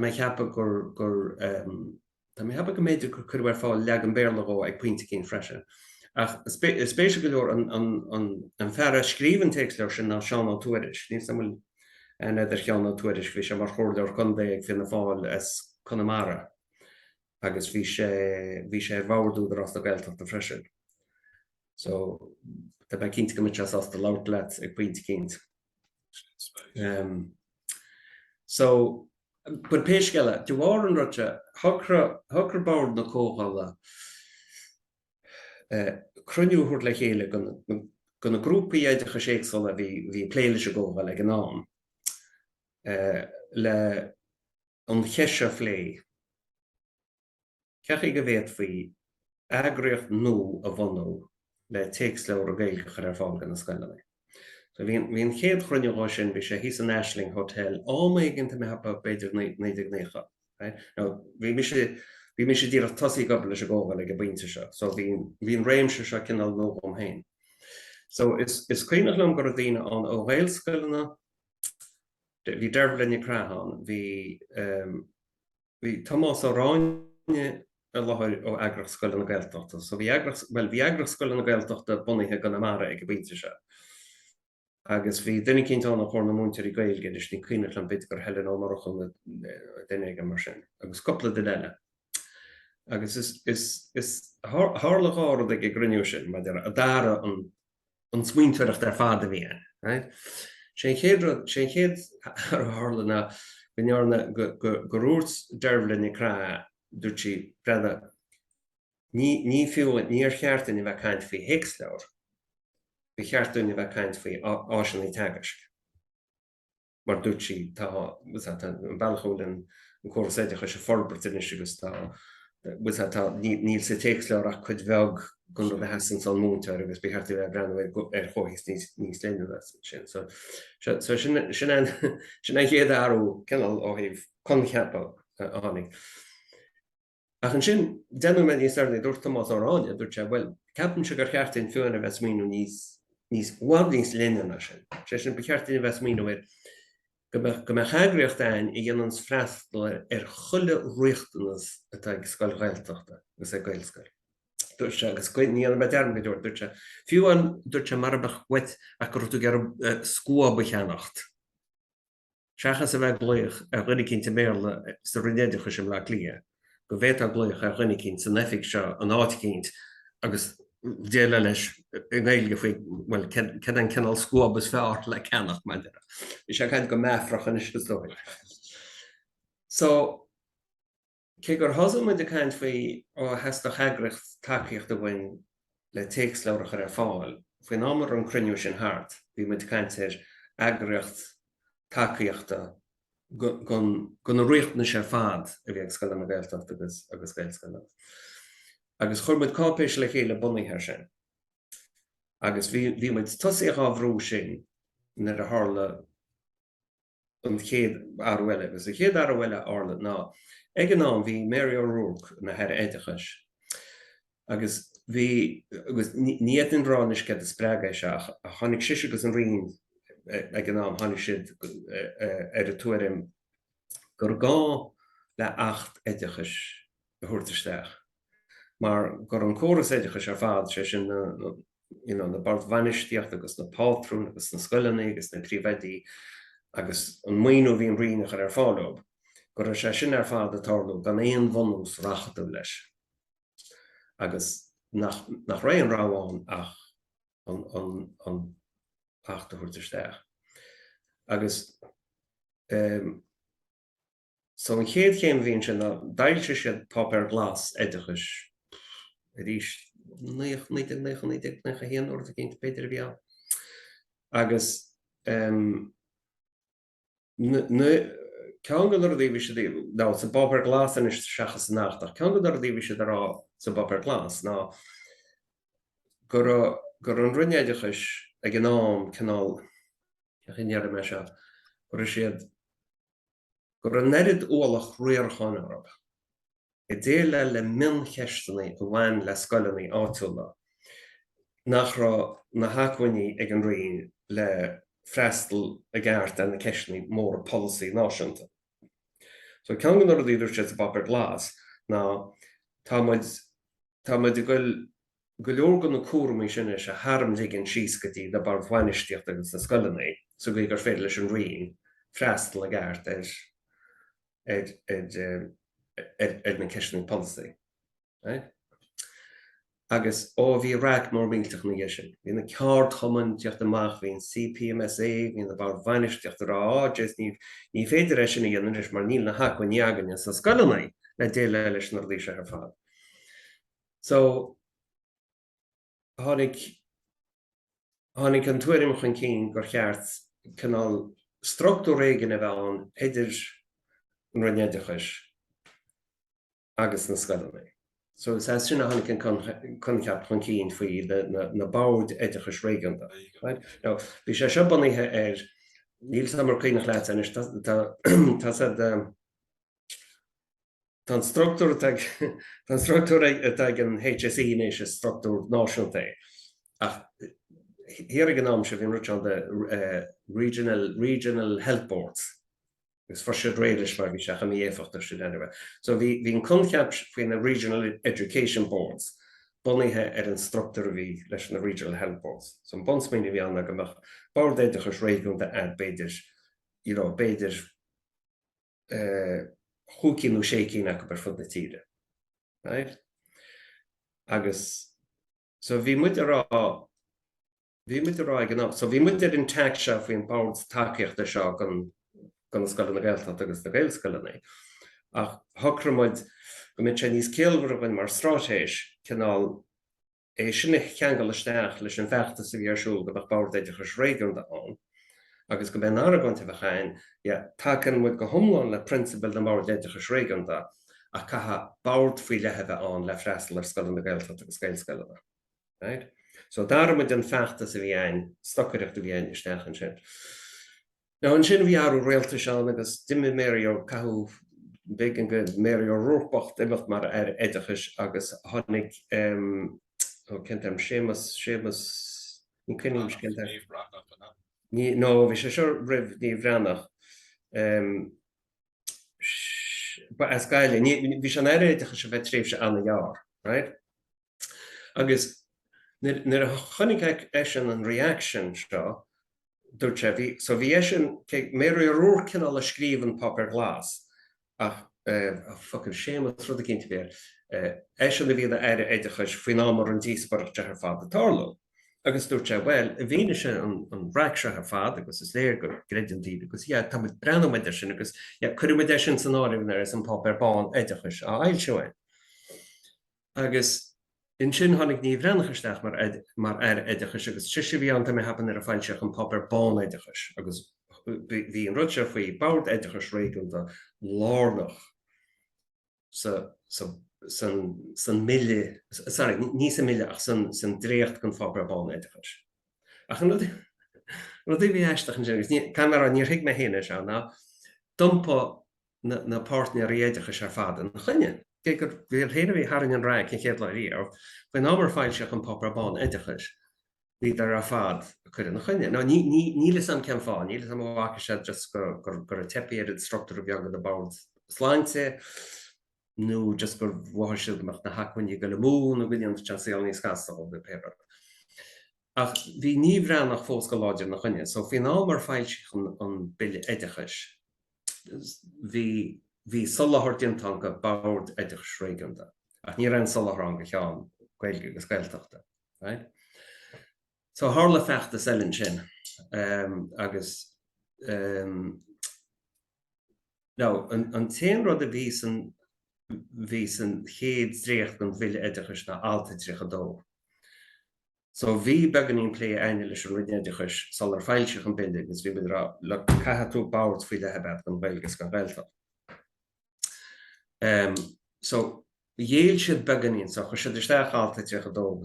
méidir gur chuir fáil leag an béarla go ag pointe cín freisin. Ach spéisiúil go leor an fearra scríbhann téacs leir sin ná seán á tuairis, ní samúil idir cheann á tuairis bhí sé mar chóirleir chundé ag fin na fáil as Conamara. Agus bhí sé ar bhhairúdar as do Ghaeltacht freisin. So tá bheith cinnte go muid as do labhairt leat ag pointe cínt. So, bud péisceile, de bhhar an rute, thugur bord na cógála cruniúthúir le chéile go na grúpaí Oideachas Gaeltachta bhí pléile go bhfuil ag an am le an cheise phlé. Ceach go bhéad faoi eagraíocht nó a bhanó le téacs leir a Gaeilge ar fáil gan na scoile. So bhíon chéad chruinneá sin bhí sé hís an Aisling Hotel áméiginnta me hapa beidir 99. Bhí mi sé dír tosaí go leis a ggóhfuil ag a bhainte seo, so bhíon réimse seo cinál nó am hain. So is cuioinech lom gur a dtíine an ó Ghail scoilena, bhí derbhlinn crahan, bhí Tomás ó Ráine a láthir ó eagrach scoil na Gaeltachta. So bhí eagrach scoil na Gaeltachta bunithe gan amara ag a bhainte seo. Agus bhí duine cinnte an chóir na múnteirí Gaeilge is ní cuioinech an bit gur helen ó marachán duine ag mar sin. Agus coppla de leile. Agus is tharla gáir ag gruniú sin, mar a dára an smuointeoireacht ar fád a bhíon. Sé chéad ar tharla na bhínearna gur úirt derbhlinn i crá dúirtí breda ní fiú níor cheartain i bheith caint faoi héics leir. Bhí cheartúin i bheith caint faoi áisin í teagaisc. Mar dúirtí tá an bailachúil an chúrsaí chu sé forbert in agus níl sé téacs leir ach chuid bheag gon bheith hesan san múnteir agus bí cheartú bheith breanna ar chóiths níos léine sin. So sin chéad áú cinál ó híh concheappa a tháinig. Ach an sin denú me níos arna dúirt Tomás ó Ráine dúirt sé bhfuil ceapan se gur cheartain fiúin a bheith smíú níos bhád léine na sin. Sé sin be cheartain a bheith smíú go me chagraíocht ein i dhéanans freastal ar chuile riachtanas atá ag scoil Ghaeltachta agus ag Gaelscoil. Dúirt sé agus níana me dearm go dúirt sé fiúin dúirt sé mar bach wet a gur tú gar scua becheannacht. Seachas a bheith gluich a rinne cinnte béarla sa rinnéidecha sem le lia. Go bhéit a gluich a rinne cinnt san nefik seo an áit cinnt agus déile leis Gaeilge faoi well cad an cinál scuab is fearr le ceannach man deire. Bhí sé caiint go meafrach an is dóid. So cé gur thosa muid a caiint faoi ó heasta cheagracht takeíocht a bhain le téex leabhracha ar fáil, faoin ámar an cruinniú sin hart, bhí muid caiint ar eagracht takeíochta gon a riachtanas ar fad a bhí ag scoil na Gaeltacht agus Gaelscoil. Agus chuir muid cápéis le chéile bunaithe sin. Agus bhí muid tosaí a bhrú sin nar a tharla an chéad arhuile, agus a chéad arhuile arla ná. Ag an ná bhí Mary O'Rourke na head Oideachas. Agus níiad an ránis ce a spréga seach a tháinig siise agus an rion ag an ná tháinig siad ar a tuairim gur gá le 8 Oideachas a thuirtaisteach. Maar gur an chóras Oideachas ar fad sé sin na bard bhainisteocht agus na t-athrú agus na scoileanna agus na príomhheadaí agus an maoinú bhí an rianach ar fáilób. Gur sé sin ar fad a tarlú gan éon bhunús rachatú leis. Agus nach raibh an ráháin ach an 8 thuirtaisteach. Agus so an chéad chéim bhíonn sin dailse siad pop ar glas Oideachas rís 9 héan ortha cinnte Pléitear bhí. Agus ceann go dtí bhí sé ná sa bob ar glas in is seachas nacht, ach ceann go dtí bhí sé rá sa bob ar glas ná gur an rinne Oideachas ag an nám canál chinnear me se gur siad gur an nerid ólach riarchan arab. I déile le min cheistanaí a bhain le scoileannaí áitiúla nach rá na hacuiní ag an rion le freastal a gceart an na ceistanaí mór bPolasaí náisiúnta. So ceann go idir sé bob ar glas ná tá muid go leor gan na cuairmí sin is a harm ligean síos gotí de bar bhainisteocht agus na scoileannaí, so go gur féidir leis an rion freastal a gceart na ceistanaí bPolasaí. Agus bhí raic mór mílteach na sin. Bhí na ceart chumann teocht amach, hín CPMSA, hín na bar bhainisteocht rá, ní féidir sin na dhéanann mar níl na hacuin neagan sa scoileannaí le déile leis na rdíise ar fad. So tháinig an tuairim chun cinn gur cheart canál struchtúréigean a bheith an idir an rinne Oideachas agus na scoileannaí. So is sin a tháinig an conceapt chun cinn faoi na bord Oideachas réigeanta. Bhí sé seo bunaithe níl samar chuoinech leat is tá struchtúr ag an HSE is struchtúr náisiúnta. Ach hiar an nám se bhíon ruút an de regional health boards. Gus for sé réidir mar bhí seach am éfachttar sin anyway. So bhín conceapt faoin na regional education boards bunaithe ar an struchtúr bhí leis na regional health boards. So an bonsmaoine bhí anna goach bord Oideachas réigiúnta beidir chúcinn nó sécinn acu bar fud na tíre. Agus so bhí muid rá ag an so bhí muid ar an teach se faoin bord takeíochta seo gan na scoil na Gaeltacht agus na Gaelscoileannaí. Ach thucramuid go mbeidh sé níos céalmhar mar strátéis cinál é sin teangeolaíochta leis an bheachtas a bhí arsúil go bord Oideachas réigiúnta ann. Agus go ben áragann bh chain, takean muid go thomláin le principal na bord Oideachas réigiúnta a catha bord faoi lethe an le freastal ar scoil na Gaeltacht agus Gaelscoileanna. So dar muid an feachtas a bhí ein, stochaireacht a bhí ein isteach an sin. Now an sin bhí arú réalta seán agus duine Mary ó cathú big an good Mary O'Rourke imecht mar ar Oideachas agus tháinig cinnteam sémas ní cinnim cinnteam. No, bhí sé seo ribh níomhbhreanach. As Gaeilge, bhí sé an Oideachas a bheith tríomh se anna jaar, right? Agus nar a chonig eisian an reaction seo, dúirt sé, so bhí eisian, Mary O'Rourke cinál a scríomhann pop ar glas, ach fucking sémas rud a cinnte bhíar, Eisiau na bhíad Oideachas faoin ámar an díosparach de ar fad a tarlú. Agus dúirt sé, well, a bhíine se an bhreac se ar fad agus is léir gur greidirtí agus tá brenn meidir sin agus chuir meidir sin san áirimh ar an pop ar bán Oideachas a ail seoin. Agus in sin tháinig ní bhrennachaisteach mar Oideachas agus si bhí an mé hapan ar a fáilteach an pop ar bán Oideachas agus bhí an rud se faoi bord Oideachas réigiúnta lárnach san mille, sorry, ní san mille ach san dréocht gon fábar bán Oideachas. Ach an rud bhí eisteach an sin, can mar níor hiic me héine se ná dumpa na partner Oideachas ar fad an chuine. Gur bhíor héine bhí haring an raig in chéad leirí ar faoin ámar fáilteach an pop ar bán Oideachas ní ar a fad chuir an chuine. Ná níle an cean fáin, níle an bhhacha sé just gur a tepiad structúr bheagad a bord sláinte, nó just gur bhhaisiid meach na hacuinní go le mún a bhíon teansaíal níos gastal de péra. Ach bhí ní bhrean nach fós go láidir na chuine, so faoin ámar fáilteach an bille Oideachas hí soláthir diontanca bord Oideachas réigiúnta. Ach ní raibh soláthar go cheann Gaeilge agus Ghaeltachta. Right? So tharla feachta selin sin agus no, an téan rud a bhí san chéad dréocht gon bhile Oideachas na alta tríchadó. So bhí beganín lé aine leis an ruine Oideachas sal ar fáilteach an bille agus bhí beidir le caitheadú bord faoi lethebet gon Gaeilge agus gon Ghaeltacht. So dhéal siad beganín, so chu siad isteach alta tríchadó,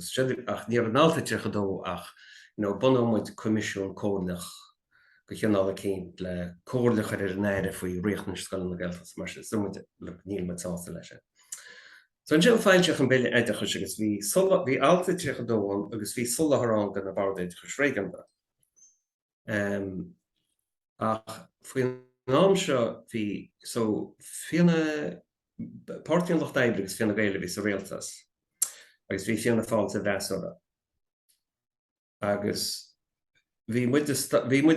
ach níor an alta tríchadó ach bunóid comisiún cóirlach go cheannála céint le cóirlach ar an éire faoi riachtain scoil na Gaeltacht mar sumid le níl me tásta leis. So an sin fáilteach an bille Oideachas agus bhí alta tríchadó agus bhí solathrán gan na bord Oideachas réigiúnta. Ach faoin nám seo bhí so fianna páirtíon Lochdaibh agus fianna Gaeilge bhí sa réaltas agus bhí fianna fáilte bheasóra. Agus bhí muid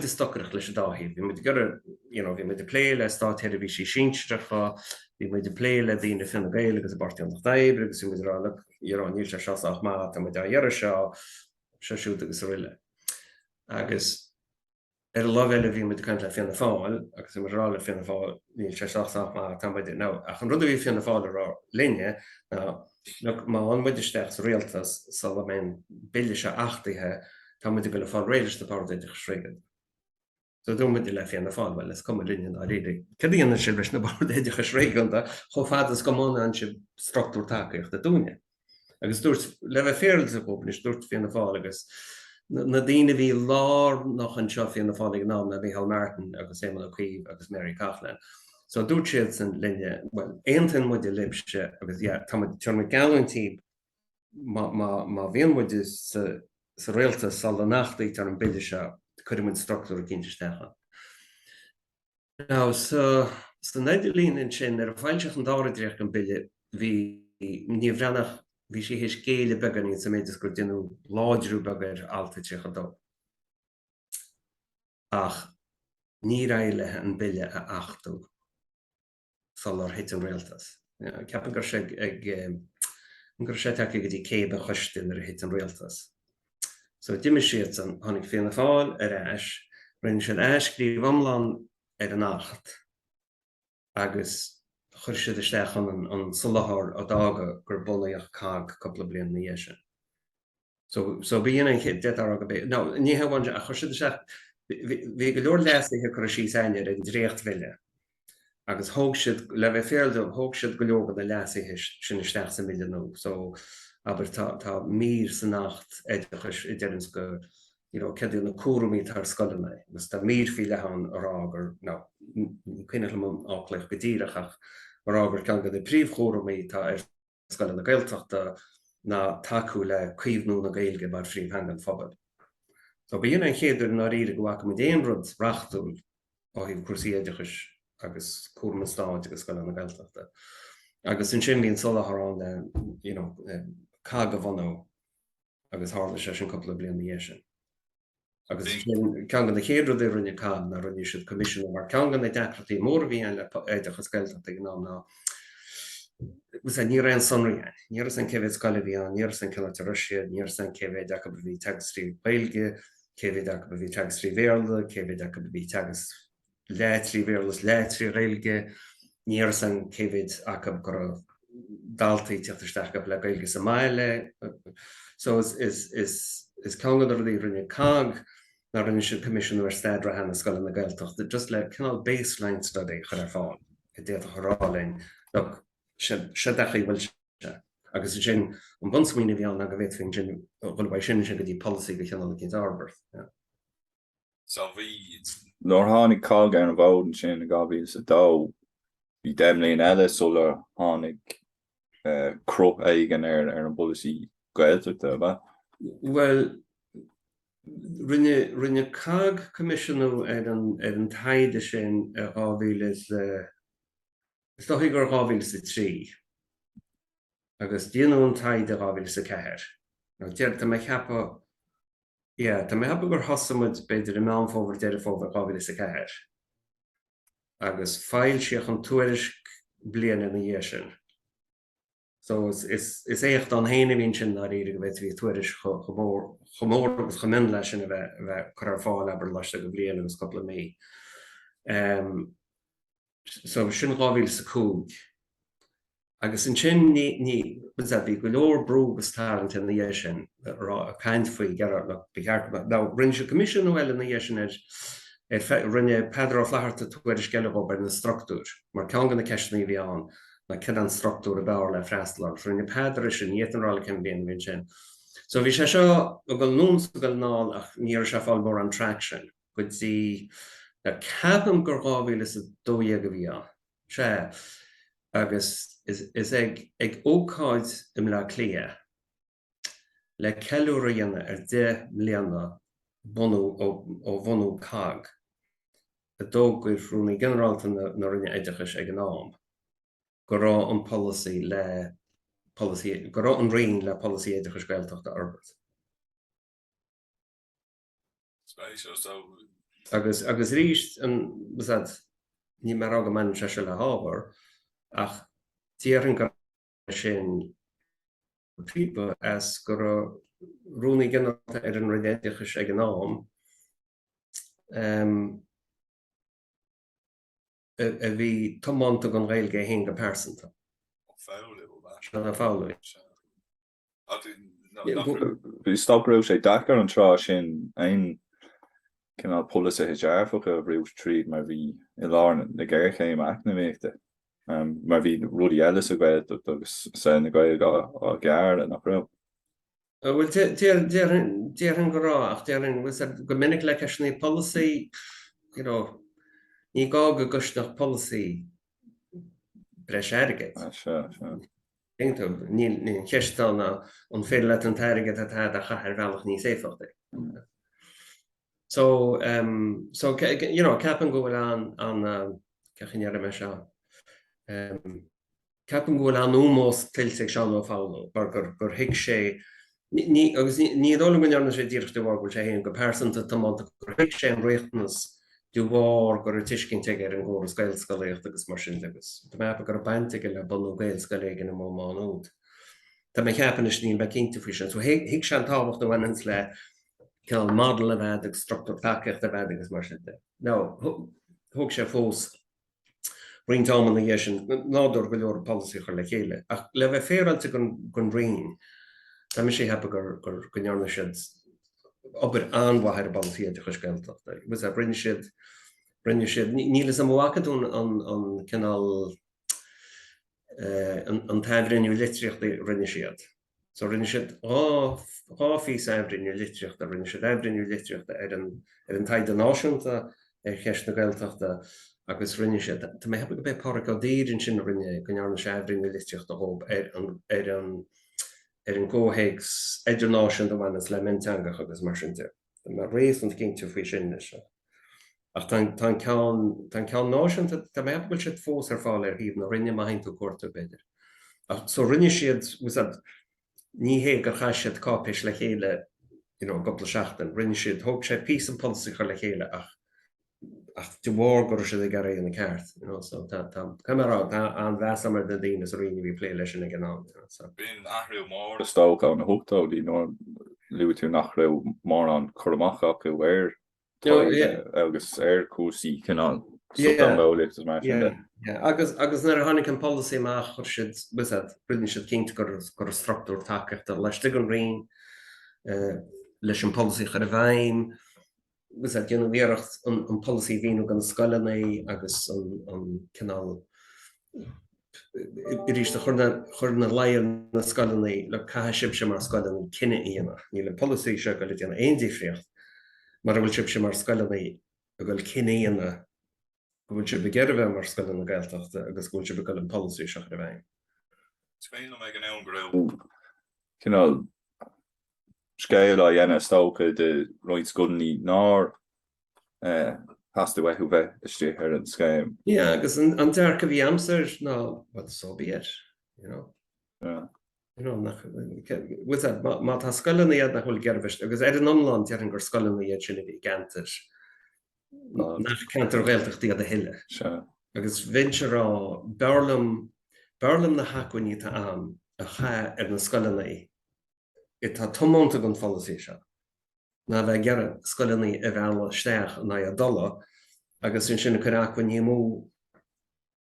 stocarach leis a dáhíh, bhí muid gur, bhí muid plé le stáitéir bhí sí síntreacha, bhí muid plé le dtíine fianna Gaeilge agus a páirtíon Lochdaibh agus bhí muid rá níl se seaach má a muid a dhearra seo siúd agus riile. Agus ar a lábhéile bhí muid caiint le fianna fáil agus muid rá le fianna fáil níl se seaach má tá muid ná ach an rud a bhí fianna fáil ar linne má an muid isteach sa réaltas sal mén bille se achtaithe tá muid go le fáil réidir de bord Oideachas réigiúnta. So dú muid le fianna fáil well is cum linne á réidir. Cadíanana si leis na bord Oideachas réigiúnta cho fadas go mána an si struchtúr takeíocht a dúine. Agus dúirt le bheith féil sa bópan is dúirt fianna fáil agus na daoine bhí lár nach an seo fianna fáil ná na bhí Hal Martin agus Éimeán Cuireann agus Mary Coughlin. So dúirt siad san linne, well, éontain muid i libse agus tá muid galantí má bhíon muid sa réaltas sal an nachtaí tar an bille se chuir muid struchtúr cinnte. Now, so neidirlín in sin ar a fáilteach an dáradréach an bille bhí ní bhrennach bhí sé his géile beganín sa méidir gur duine láidirú begar alta tríchadó. Ach ní raibh an bille a achtú sal ar hit an réaltas. Ceapan gur sé take go dtí cébe chuistin ar hit an réaltas. So diime siad san tháinig fianna fáil ar ais, rinne siad eiscríomh omlán ar an acht agus chuir siad isteach an solathair a dága gur bunaíoch COGG coppla bliain na dhéise. So bhí an chéad detar aga bé. No, ní hahainte a chuir siad isteach bhí go leor leasnaithe chuir sí saine ar an dréocht bhile. Agus thóg siad le bheith féaldum thóg siad go leor go leasnaithe sin isteach sa mille nó. So aber tá mír sa nacht Oideachas I deireann go ceadú na cuairmí tar scoilna agus tá mír fi lehan arágur cuine am áclaich go dtíireach ach arágur cean go de príomhchóirmí tá ar scoil na Gaeltachta ná taú le cuimhnú na Gaeilge mar phríomhhangan fphobal. So bhí an chéidir ná ríre go bhacha muid éon rud rachtúil á híh chúrsaí Oideachas agus cuairm stáid agus scoil na Gaeltachta. Agus in sin bhíon solathrán le COGG a bhanó agus hála sé sin coppla bliain na dhéise. Agus ceangan na chéad rud rinne COGG na rinne siad comisiún mar ceangan na deachratí mór bhí le Oideachas Gaeltachta ná was a níor an sonraíon, níor san céfid scoil bhíán, níor san ceannacht Russia, níor san céfid aca bhí teagas trí Gaeilge, céfid aca bhí teagas trí Bhéarla, céfid aca bhí teagas le trí Bhéarlas, le trí Gaeilge, níor san céfid aca gur daltaí teachtarsteach go le Gaeilge sa maile. So is congad í rinne COGG ná rinne siad commission ar stad ra hana scoil na Gaeltacht, just le canal baseline study chur ar fáil, I dé a chorálinn, look, se dachaí bhfuil se. Agus sin an bunsmoine bhíán a go bhéit fin sin bhfuil ba sin go dtí policy go cheanna cin arbert. So bhí Nóir tháinig COGG ar an bhód sin a gábhí sa dó, bhí déimlíon eile solar tháinig crop aigen ar an bPolasaí Gaeltachta, ba? Well, rinne COGG commissionú ar an taide sin a gábhíl is stochaí gur gábhíl sa trí. Agus díanú an taide gábhíl sa ceathir. Tá mé cheappa tá mé cheappa gur thosamid beidir I meán fómhar deidir fómhar gábhíl sa ceathir. Agus fáil siach an tuairisc bliana na dhé sin. So is écht an héana bhín sin ná ríide go bheith bhí tuairisc chomór agus chomin leis sin a bheith chur ar fáil aber leis go bliana agus coppla mí. So sin gábhíl sa COGG. Agus an sin ní bhí go leor brúgus talent in na dhé sin a caint faoi gearr le bheart. Ná rinne se commission eile na dhé sin rinne peidir á fleathart a tuairisc geile go ar na struchtúr, mar ceann na ceisnaí bhíán na cin an struchtúr a bhear le freastal, rinne peidir sin níotanrála cin bhíon bhín sin. So bhí sé seo go bhfuil nús go bhfuil ná ach níor se fáil mór an traction, go dtí na ceapan gur gábhíl is a dóí go bhíán. Se agus is ag ócáid im le clia le ceúr a dhéanana ar 10 mbliana bunú ó bhunú COGG a dógcuir frúna generálta na rinne Oideachas ag an am go rá an policy le policy go rá an rion le policy Oideachas Gaeltachta arbeit. Agus ríist an ní mar aga man se le hábhar ach tíar an go sin prípa as gur rúna generálta ar an rinne Oideachas ag an am a bhí tománta an Gaeilge hén go persanta. Fáil. Bhí stoprú sé dachar an trá sin ein cinál bPolasaí dearfacha a bhrúh tríd mar bhí I lár na ggéirchéim acadóir. Mar bhí rudí eile a Gaeltacht agus san na Gaeilge á gearr nach raibh. Well, déan go rá ach déan go minic le ceisnaí policy, ní gá go gcuisteach policy breis airgid. Ní cheistána an féidir le an tairgid a a chaair bhealach níos éfachta. So ceapan go bhfuil an ceachanéar me seo. Ceapan go bhfuil an úmós tilteach seán ó fáil gur hiic sé agus ní dóla gonearna sé díirechta bhar go sé héon go persanta tamánta gur hiic sé an réchtnas dú bhar gur tuiscinnte ar an ggóras Gaelscoileochta agus mar sin agus. Tá mé gur bainte le bunú Gaelscoileige na máán út. Tá mé cheapan is níl be cinnta fao sin. So hiic sé an táhacht do bhainans le ceall model a bheith agus struchtúr takeíocht a bheith agus mar sin. No, thug sé fós rintáman na dhé sin nádúir go leor policy chuir le chéile. Ach le bheith férailta gon rion, tá mé sé heappa gur nearna siad obair anmhaithir policy Oideachas Gaeltachta. Was a rinne siad níl is am bhacadún an cinál an taimhrinniú litríochta rinne siad. So rinne siad fís aimhrinniú litríochta, rinne siad aimhrinniú litríochta ar an taide náisiúnta ar cheist na Gaeltachta agus rinne siad. Tá mé heappa go bheith paracadír in sin rinne go nearna sé aimhrinniú litríochta hóp ar an ggcomhthéacs idirnáisiúnta bhainnas le teanga agus mar sin. Mar rééis an cinnte faoi sin is se. Ach tá ceann náisiúnta tá mé heappa go siad fós ar fáil ar híomh na rinne maithintú cuarta beidir. So rinne siad ní hé gur chaith siad cápéis le chéile gopla seachtain, rinne siad thug sé pí an policy chuir le chéile ach de bhór gur sé gar in ceart, so cumrá an bhesamar den daine is riine bhí plé leis sin gná. Bhín ahrú mór Stocha an thuchtóidí nó luú tú nach raibh mar an choramach acu bhir agus chúrsaí cinál suchtamólaíochta mar sin de. agus nar tháinig an policy amach chuir siad brudin siad cinint gur struchtúr takeachta leis an rion leis an policy chu a bhaim, dhéanamhéireacht an policy bhíú gan scoilnaí agus an cinál ríiste chur na léir na scoilnaí le cai sib sem mar scoilnaí cinenne íana. Ní le policy se go le déanana aondíhríocht, mar bhfuil sib sem mar scoilnaí a goil cinnéana go bhfuil si begéir bheith mar scoilna Gaeltachta agus bhfuil si be goil an policy se chu a bhaim. Spain me an ann grú. Cinál scéil a dhéana stocha de roiid scoilnaí ná hasú bheith bheith istí ar an scéim. Agus an dearcha bhí amsar ná so be it, má tá scoilna iad nach bhfuil geirbhist, agus ar an omláin tearan gur scoilna iad sinna bhí gantar nach cantar Ghaeltachtaí a hiile. Agus bhain rá bearlam na hacuiní tá an a cha ar na scoilnaí i tá tománta an policy se. Na bheith gearad scoilnaí a bheala steach na a dola, agus sin sinna chur acuiní mú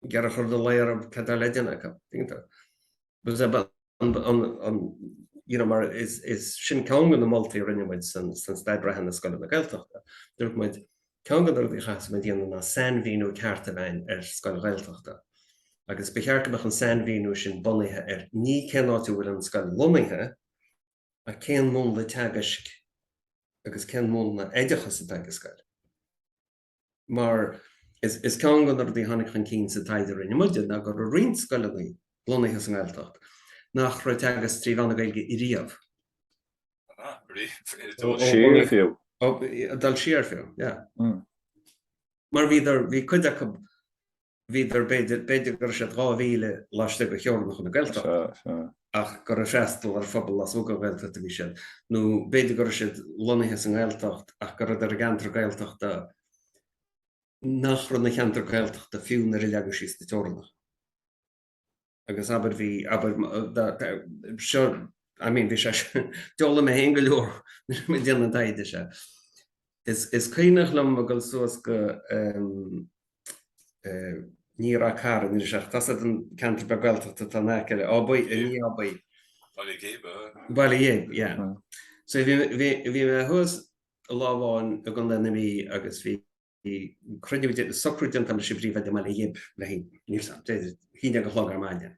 gearad chur do léir a cadar le déanacha. Mar is sin ceangan na moltaí rinnemuid san staidbreithe na scoile na Gaeltachta. Dúirt muid ceangan ar bhí chas me dhéanana na sanmhíú cearta bhain ar scoil Gaeltachta. Agus bechearcamach an sanmhíú sin bunaithe ar ní ceannáú bhfuil an scoil lunaithe a cén mún le teagasc agus cén mún na Oideachas a teagascail. Mar is ceangan ar bhí tháinig chun cín sa taidir rinnemuide na gur a rion scoilnaí lunaithe san Gaeltacht nach roi teagas tríomh Gaeilge i riamh. Siar fiú. Dal siar fiú, Mar bhí cuideach bhíidir beidir gur sé 3,000 láiste go cheornach na Gaeltacht. Ach gur a freastal ar phobal as bhuga Gaeltachta bhí siad. nó beidir gur siad lunaithe san Gaeltacht ach gur ar gantar Gaeltachta nach run na cheantar Gaeltachta fiú na rileaga síos de teornach. Agus aber bhí seo bhí sé deola me hen go leor me déanana daide se. Is cuoinech lem a goil suas go níor a cara ní seach tas an cantar be Gaeltachta tá neceile ní ábaí. Bailí dhéib, So bhí me thuas láháin a gan lena bhí agus bhí cruinniú dé socrútean tam si bríomh de meile dhéib le híine go chlog ar maidin.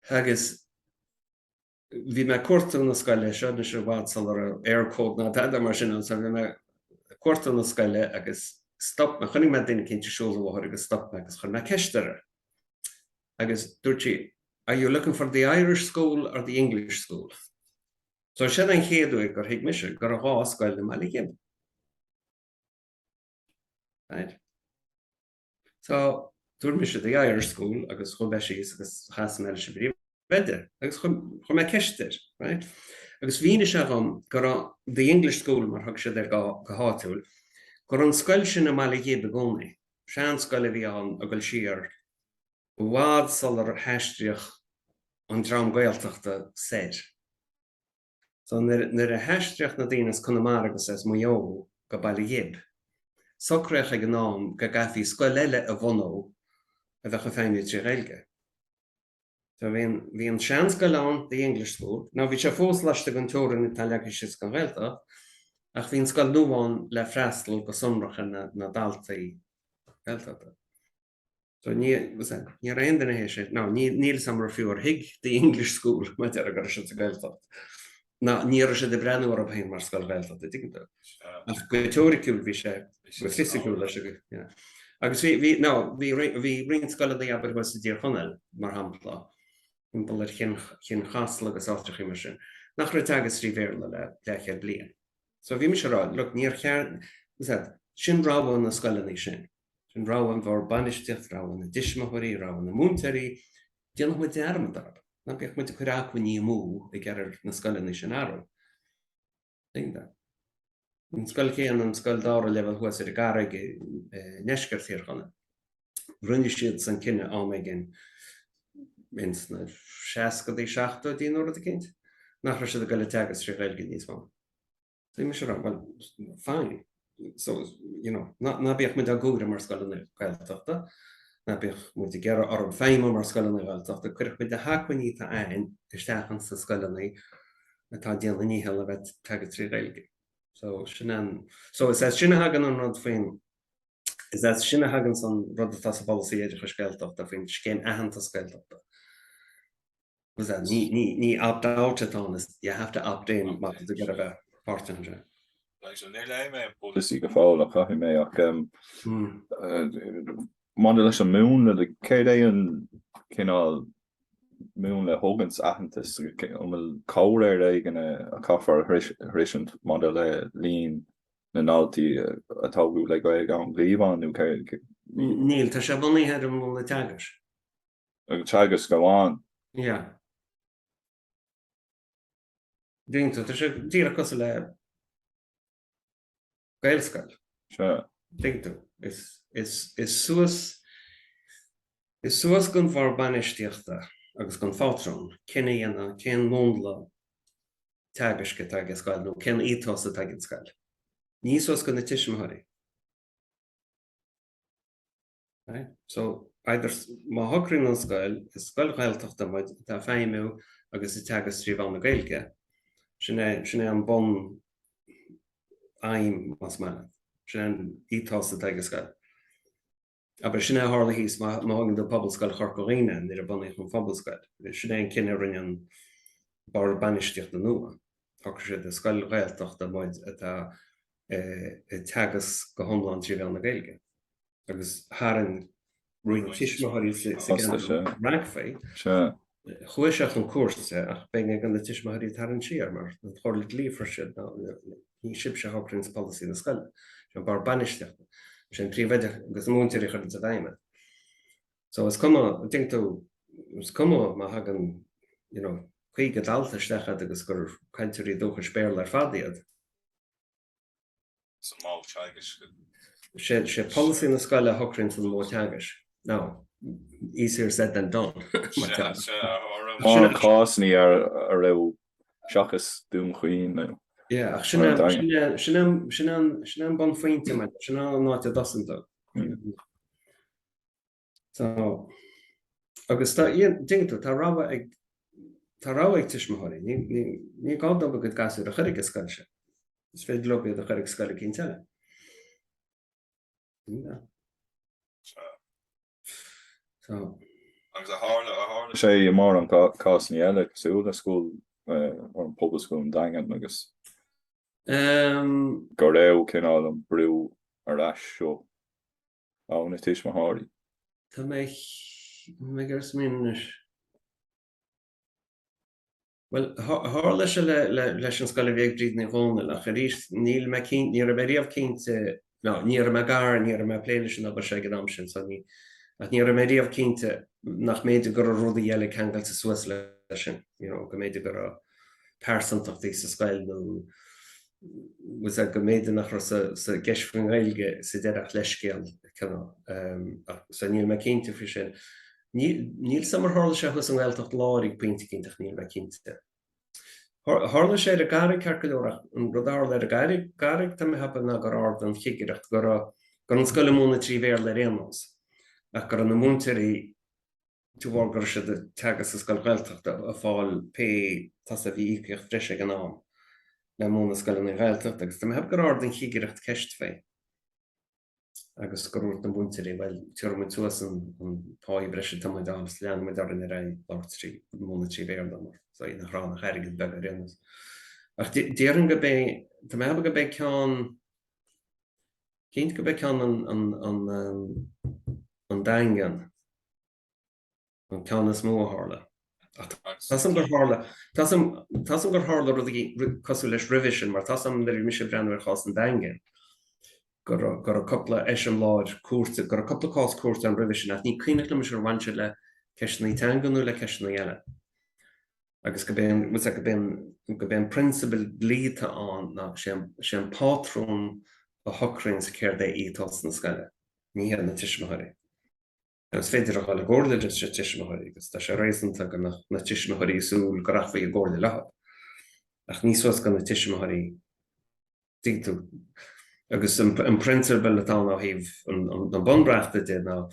Agus bhí me cuairta na scoile seo na se bhád sal ar aircód ná teada mar sin sa bhí me cuairta na scoile agus stop me chunig me daine cinnte siúlahthir agus stop me agus chun me ceistere. Agus dúirtí, are you looking for the Irish school or the English school? So sé an chéadú gur hiag mise gur a há scoil na meile dhéib. Right? So dúir me the Irish school agus chubheisís agus chas meile se bríomh beidir agus chun me ceistir, right? Agus bhíine se gur the English school mar thug sé ar go háitiúil gur an scoil sin na meile dhéib a gcónaí. Sean scoile bhí an a goil siar bhád sal ar heistriach an drám Gaeltachta séir. So nar a heistriach na daoine Conamara agus as muo go bailí dhéib. Socreach ag gnám go gaithí scoil eile a bhonó a bheith go féinú trí Gaeilge. So bhí an sean scoil an the English school. Ná bhí sé fós leiste an teoran na Tailgeachta síos go Gaeltacht, ach bhín scoil nuáin le freastal go somracha na daltaí Gaeltachta. So ní raon hé sé, níl samar fiúr hiig the English school me ar a gar se a Gaeltacht. Ní sé de brenn a bhain mar scoil Gaeltacht a dignta. Ach go teoricúil bhí sé go fisicúil leis go. Agus bhí rin scoile a aber was dír chonel mar hampla. Bol er chin chastal agus ástracha mar sin. Nach ra teagas trí bhéirla le leché blian. So bhí me se rá, look níor chear sin rábhain na scoilnaí sin. Sin rábhain bhar banisteach rábhain na dismathirí, rábhain na múntarí, déanach mu dearm darab. Na beach mu chuir acuiní mú i gcear na scoilnaí sin ára. An scoil céan an scoil dára level huas ar Gaeilge neisceir tíorchanna. Rinne siad san cinenne ámaigin mins na 60 nuair a cinnt. Nach raibh siad a Ghaeltacht trí Gaeilge níos mó. Tá mis well, fine. So, na bíoh muid a gúra mar scoil na Ghaeltachta, na bíoh muid a gearr ar an féin mar scoil na Ghaeltachta, cuireadh muid a hacuiní tá ain isteachchan sa scoilnaí atá déanana níthe le bheith teagadh trí Gaeilge. So is that sinna hagan an rud féin, is that sinna hagan san rud atá sa bPolasaí Oideachas Gaeltachta féin cén aitheanta Gaeltachta. Was that ní opt out atá, you have to opt in to get a part in it. So near lame Polasaí go fáil a chaithí mé ach man leis an mún le céad é an cinál mún le hógans aitheantas bhfuil cóir é gana a caithfar hrisint man le líon na náltaí atá bhú le Gaeilge an gríomhán Níl, tá sé bunaithe an mún le teagas. Teagas go bháin. Yeah. Dingtu, tá sé díra cosa le Gaelscoil. Sure. Dingtu, is suas gon bhar bainisteachta agus gon fátrán cinna dhéanana cén mún le teagas go teagas Gael nó cén ítás a teagas Gael. Ní suas gon na tiismthaí. Right? So either má hocraíonn an scoil is scoil Ghaeltachta muid tá féimú agus i teagas tríomh na Gaeilge. Sinné an bon aim mas mana. Sinné an ítás a teagas Gael. Aber sinné hála hís má hagan do pobl scoil chorcaíine ní a bunaí chun pobl scoil. Sinné an cinenne rinne an bar bainisteachta nua. Thocr sé a scoil Ghaeltachta muid atá teagas go hiomlán tríomh na Gaeilge. Agus háan roiin tiismthaí sa rank féin. Chuaiseach an chúrsaí ach beidh gan na tiismthaí tar an siar mar an chorla líomhar siad ní sib se hocraíonn Polasaí na scoile. Sé bar bainisteachta. Sé príomhide agus múntaí chuir a bhaime. So is cuma, is cuma má hagan, chuaigh dalta stechad agus gur caintirí dúcha spéir ar fadiad. So má teagas Sé Polasaí na scoile hocraíonn san mó teagas. No, easier said than done. Má cásanní ar raibh seachas dún chuoin. Yeah, sin an bon féinte me, sin an náte dasanta. So, agus dingtu, tá ráha ag tiismthaí, ní gáda go gasú a chuirigh scoil se. Is féidir le a chuirigh scoil cinnte. So agus a hála sé mar an cásanní eile súil a scúil an pobl scoil an daingan agus go raibh cinál an brú ar ais seo ána tiismthaí. Tá mé gur smínis. Well, hála se leis an scoil bhéag bríd na bhóna a chuiríos níl me cinn ní a méíomh cinnte ní a me gar ní a me pléile sin a sé an sin so ní a méíomh cinnte nach méidir gur a rudí eile cheangail sa suas lei sin, go méidir gur a percentachtaí sa scoil nó was go méidir nach sa geisfring Gaeilge sa deirech leiscéal sa níl me cinnte fi sin. Níl samar hála sé chus an Ghaeltacht láirig pointe cinnteach níl me cinnte. Hála sé a gairigh acadóir an rudáir le a gairigh tá mé hapa na gur ard an chiigireacht gur an scoile múna trí bhéir le réanás. Ach gur an na múntaí túhar gur se teagas sa scoil Ghaeltachta a fáil pe tas a bhí íceocht freise gan am le múna scoile na Ghaeltacht agus tá mé hapa gur ard an chiigireacht ceist féin. Agus gorúirt an búntaí bhil tuairm tuas an páí breise tá muid agus lean muid ar in a raibh láirtrí múna trí bhéir damar. So in a rán a chairigid beg a réannas. Ach déireann go bé, tá mé hapa go bé ceann cínt go bé ceann an daingan an ceann is mó hála. Tásam gur hála rudí cosú leis revision mar tásam le mis brenn chás an daingan. Gur a coppla eisiom láir cuasa, gur a coppla cás cuasa an revision ach ní cuineach le mis bhaintse le ceisnaí teanga nó le ceisnaí eile. agus go ben principal blíthe an nach sé pátrún a hocrinn sa céir é ítos na scoile. Ní hé na tiismathirí. Agus féidir a gáil gcóirla sé tiismathirí, agus tá sé réasanta go na tiismathirí súil go raibh faoi gcóirla leat. Ach níos was go na tiismathirí díú. Agus an principal atá ná híh an bunbreachta dé ná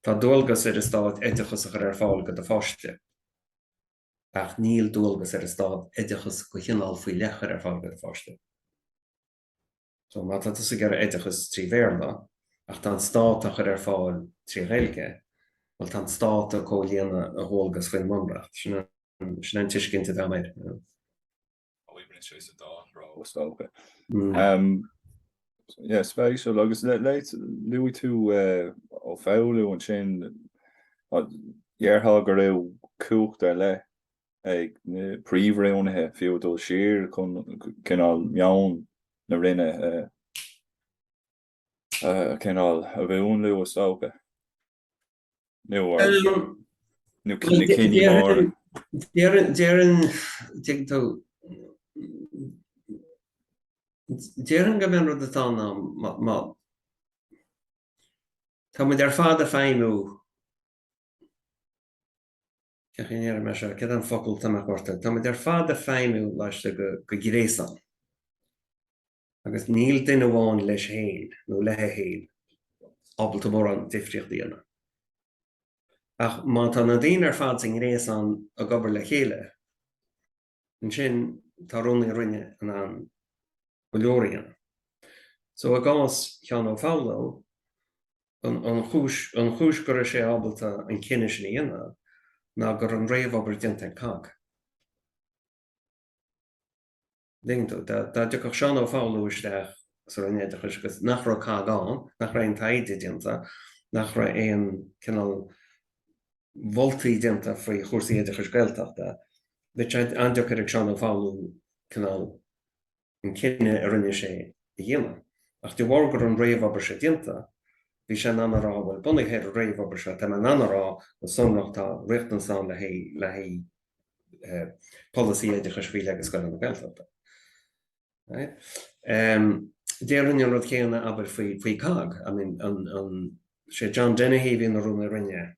tá dulgas ar stáid éidechas ar fáil go a fáiste. Ach níl dulgas ar stáid éidechas go chinál faoi lechar ar fáil go a fáiste. So má tá sa gar éidechas trí bhéirla, ach tá stáach ar fáil trí Gaeilge, well tá státa cóléana a hógas faoin bunbreacht. Sin tiiscinnta dá méid. Oibrí sé sa t-athrú. Stoke. Yes, special agus leit luí tú ó fáilú an sin dheartha go raibh cúcht ar le ag na príomhréonathe fiúdul siar chun cinál meán na rinne cinál a bhún lu ó Stoke. Nu cinní mór. Déireann go bhean rud atá ná tá muid ar fad a féinú ceachanéar me se ce an focail tamach orta. Tá muid ar fad a féinú leiste go gréasan. Agus níl duine bháin leis héin nó lethe héin ábalta mór an difriocht díana. Ach má tá na daoine ar fad sin gréasan a gobar le chéile, an sin tá runnaí rinne an Labhraíonn. So a gás cheann ó fáilú, an chúis gur sé ábalta an cinine sin dhéana ná gur an réamhhobair dinta COGG. Dingtú, tá deach seán ó fáilú isteach sa réideachas agus nach raibh COGG an, nach raibh an taide dinta, nach raibh éon cinál voltaí dinta faoi chúrsaí Oideachas Gaeltachta, bit an deach ar seán ó fáilú cinál an cinine a rinne sé dhéana. Ach de bhhar gur an réamhhobair sé dinta, bhí sé anará bhfuil bunaigh ar réamhhobair sé, tá an anará go sonnachtá riachtan san le Polasaí Oideachas faoi agus scoil na Gaeltachta. Déireann rud chéanna aber faoi COGG. I mean, sé John Dennehy hín a rúna rinne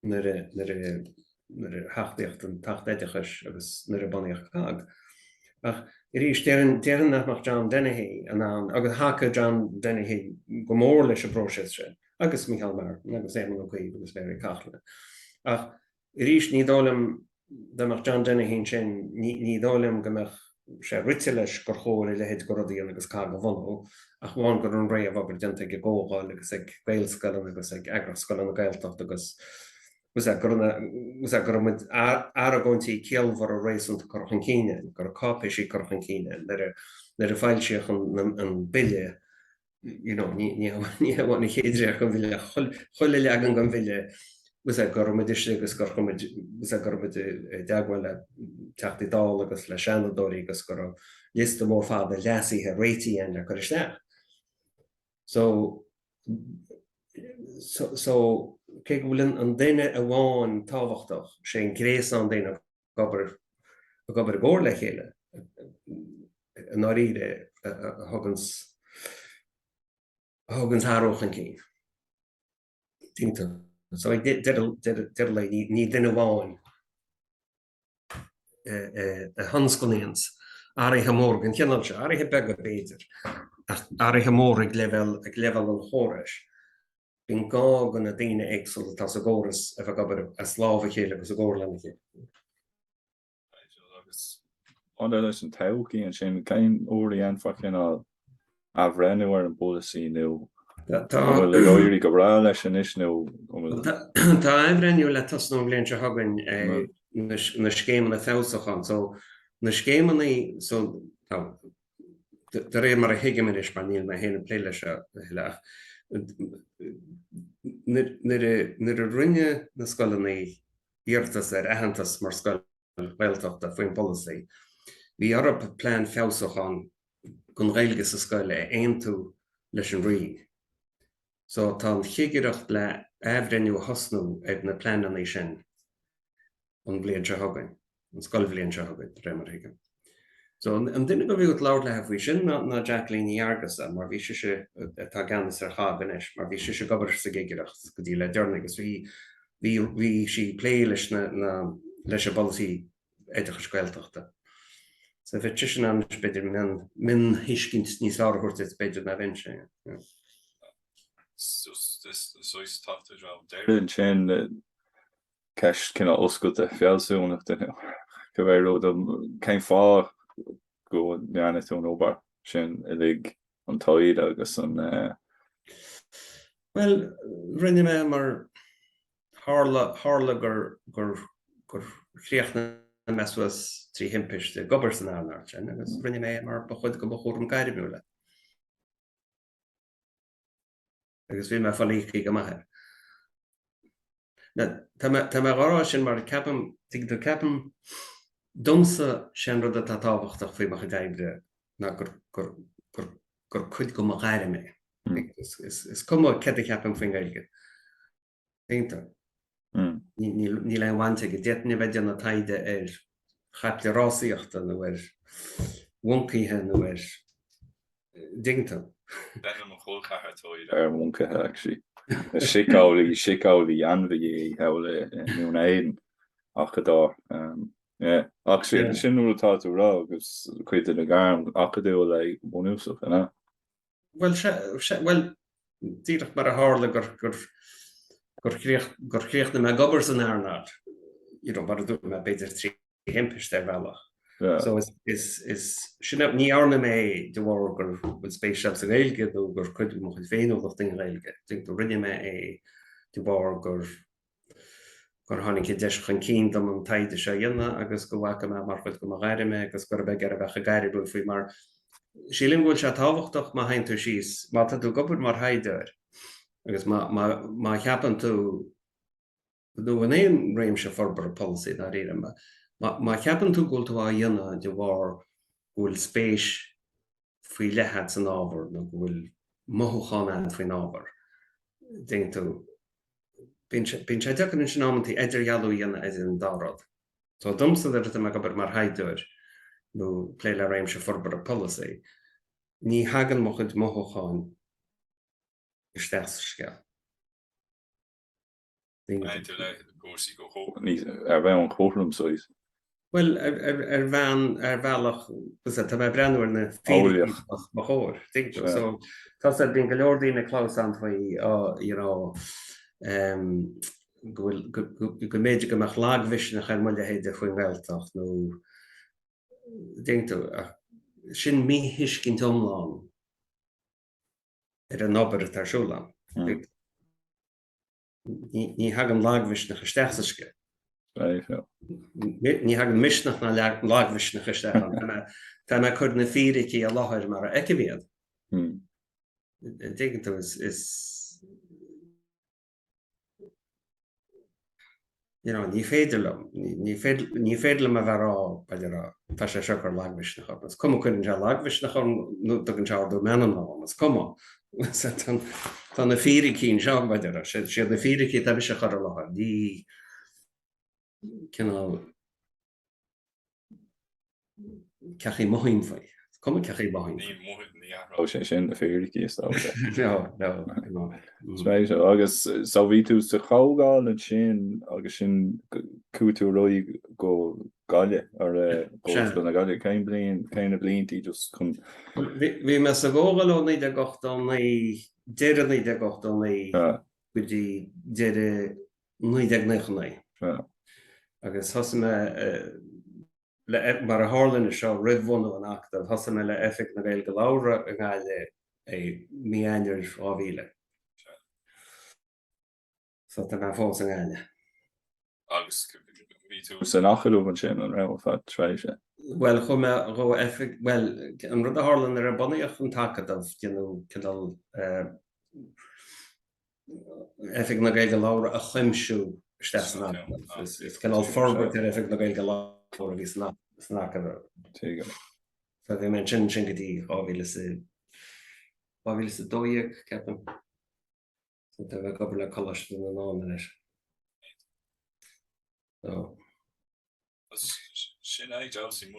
nar a hachtíocht an tacht Oideachas agus nar a bunaíocht COGG. Ach Rís déireann nach John Dennehy agus hacha John Dennehy go mór leis a próisis sin, agus Michael Martin, agus éman ó chuaigh agus Mary Cachlan. Ach rís ní dólam damach John Dennehy sin ní dólam gomach sé rite leis gur chóir le héad go rudaíon agus COGG a bhunú, ach bháin gur an réamhhobair dinta ag ggógáil agus ag Gaelscoil agus ag agrascoil na Gaeltacht agus was gur muid ar a ggóintí ceolmhar a réasúnta corchan cíine, gur a cápéisí corchan cíine, nar a fáilseach an bille, ní bhain na chéadreach an bhile, chuile leagan gan bhile, was gur muid isiste agus gur muid deagháil le teachtaí dál agus le seanadóirí agus gur lista mór fád a leasaíthe réitií an le chuir isteach. So cé go bhfuil an duine a bháin tábhachtach sé an gréasan duine a gobar a ggóir le chéile an áíre thugans tháróchan cín. Tínta. So ag dir le ní duine bháin a hansconíons áirithe mór an ceanal se, áirithe beag a béidir, áirithe mór ag level an chórais. Bhín gá gan na daoine éagsúil tá sa ggóras a bheith gobar a slábha chéile agus a ggóir lena chéile. Agus an leis an tauchaí an sin cén uair anfa cinál a bhreanú ar an bPolasaí nó le oirí go bhrá leis an is nó. Tá aimhreanú le tasnú bliain se hagann na scémanna fásachan, so na scémannaí so de ré mar a hiigemin is mar níl me héna pléile se leach. Nar a rinne na scoilnaí íortas ar aitheantas mar scoil Ghaeltachta faoin Polasaí. Bhí arab plán fásachan gon Gaeilge sa scoile aontu leis an rí. So tá chiigireacht le aimhreanú a hosnú ag na plánanaí sin an bbliain se hagann. an scoil bhliain seo go réimar hiigem. So an duine go bhíoh leabhar le bhí sin ná Jacqueline Argus mar bhí sé tá ganas ar cháganis, mar bhí sé gobar sa géigeacht go dtí le dearna agus bhí si plé leis leis a bPolasaí Oideachas Gaeltachta. So bheit sin an beidir min hiiscint níos áirthirt is beidir na bhain sé. Sois táta job Déireann sin ceist cinna oscailte fealsúnachta go bhfuil rud céim fá go neanna tún óbar sin I lig an tóid agus an Well, rinne me mar hála gur chríoch na meswas trí himpiis de gobar san ánacht sin agus rinne me mar ba chuid go ba chóir an gaiire bhúla. Agus bhí me fallíchaí go maithe. Tá me gárá sin mar ceapam domsa sin rud atá tábhachtach faoi mar Gaeilge ná gur chuid go mar gaiire mé. Is como cede ceapam faoin Gaeilge. Déanta. Ní le bhainte go déitne bheith na taide ar chapte rásaíochta nó ar woncaithe nó ar déanta. Ben an chulchatha tóid ar mhuncathe actually. Sicálaí anmhaí heabhla nún éideann acadóir. Actually sin nuair atá tú rá agus chuide na gcáim acadóir le bhunúsach inna. Well, díreach mar a hála gur chríocht na me gobar san ánacht. Bar a dú me beidir trí himpiis ar bhealach. So is sin ní ána mé de bhhar gur bud spéisiab sa Gaeilge nó gur chuid mo chud féin ó den Gaeilge. Think do rinne me de bhhar gur tháinig deis chun cín am an taide se dhéanana agus go bhhacha me mar chuid go mar gaiire me agus gur bheith ar a bheitcha gaiire bú faoi mar sílim bhfuil se tábhachtach má hain tú síos, má tá tú gobar mar haideir agus má cheapan tú nó an éon réim se forbar Polasaí na réire me. Má cheapan tú gúil tú á dhéanana de bhhar bhfuil spéis faoi lethad san ábhar nó bhfuil mothúcháin faoin ábhar. Déan tú bíonn sé deacan sin ámantí idirghealú dhéanana an dárad. Tá domsa ar me gobar mar haideir nó plé le réim se forbar Polasaí. Ní hagan mo chud mothúcháin isteach sa sceal. Josie go hó. Ar bheith an chóthlam sois. Well, bhealach tá me breanúir na fíoch ba chóir. So tá sé bíon go leordaí na chlásán faoi go méidir go meach lághhisneach ar muile héidir faoin Ghaeltacht nó déantú sin mí hiiscin tomláán ar an obair tarsúlan. Ní hagan lághhisneach isteach sa sceal. Ní hagan misneach na lághhisneach isteach. Tá me chud na fíricí a láthir mar a eicead. Déantú is ní féidirlam a bherá beidir tá sé seo gur lághhisneach. Mas cum chuinn se lághhisneach nó tugann teú menan mas cum. Tá na fíricí seo beidir sé na fíricí tá bhí sé chur láthir. Ní cechaí mothín faoi. Cum cechaí mothín. Ó sé sin na féiricí is Spéis agus sa bhí tú sa COGG an sin agus sin cútú roí go Gaeilge ar go na Gaeilge céim blionntí just chun. Bhí me sa ggógáil ó 1989 go dtí 1999. Agus thosa me mar a hálanna seo rihhunú an acta, thosa me le effect na Gaeilge láimhre a Gaeilge é míainir ábhíle. So tá me fós an Gaeilge. Agus bhí tú san acadóir sin an raibh fad tréise. Well, chum go effect an rud a hálan ar a bunaíoch an takeadh cinál effect na Gaeilge láimhre a chuimsiú isteach san acta. Is cinál forward ar effect na Gaeilge láimhre a bhí san acadóir. So bhí me sin go dtí ábhíle sa dóigh ceapam. So tá bheith gobar le coláiste na nána leis. Sin Josie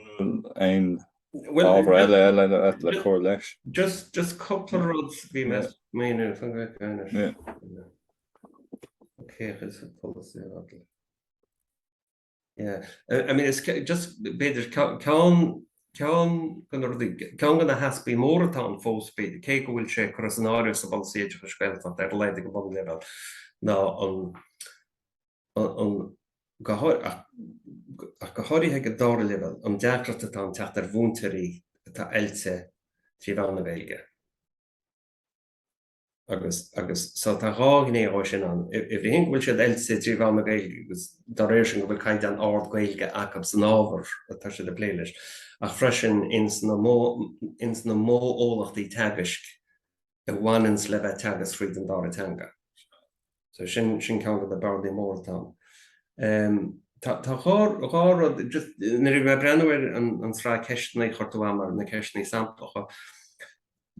ein ábhar eile le cóir leis. Just couple of rods we must menu from the kind of okay, it's a policy. Yeah, I mean it's just better can gonna has be more town full speed. Cake will check or scenarios about siege for Ghaeltacht that lighting above level now on Gahori had a door level on Jackratt town chapter Vunteri ta Elce Trivana Gaeilge. Agus so tá rágné sin an if the hink will should Elce Trivana Gaeilge was duration will kind an ord Gaeilge acab san ábhar tá sé de playlist ach freisin ins na mó ólach die tagisk a wanins leve tagas frid an dar teanga. So sin count the barley more town. Tá just nir me brenneir an sra ceistna chortuamar na ceistna sampla.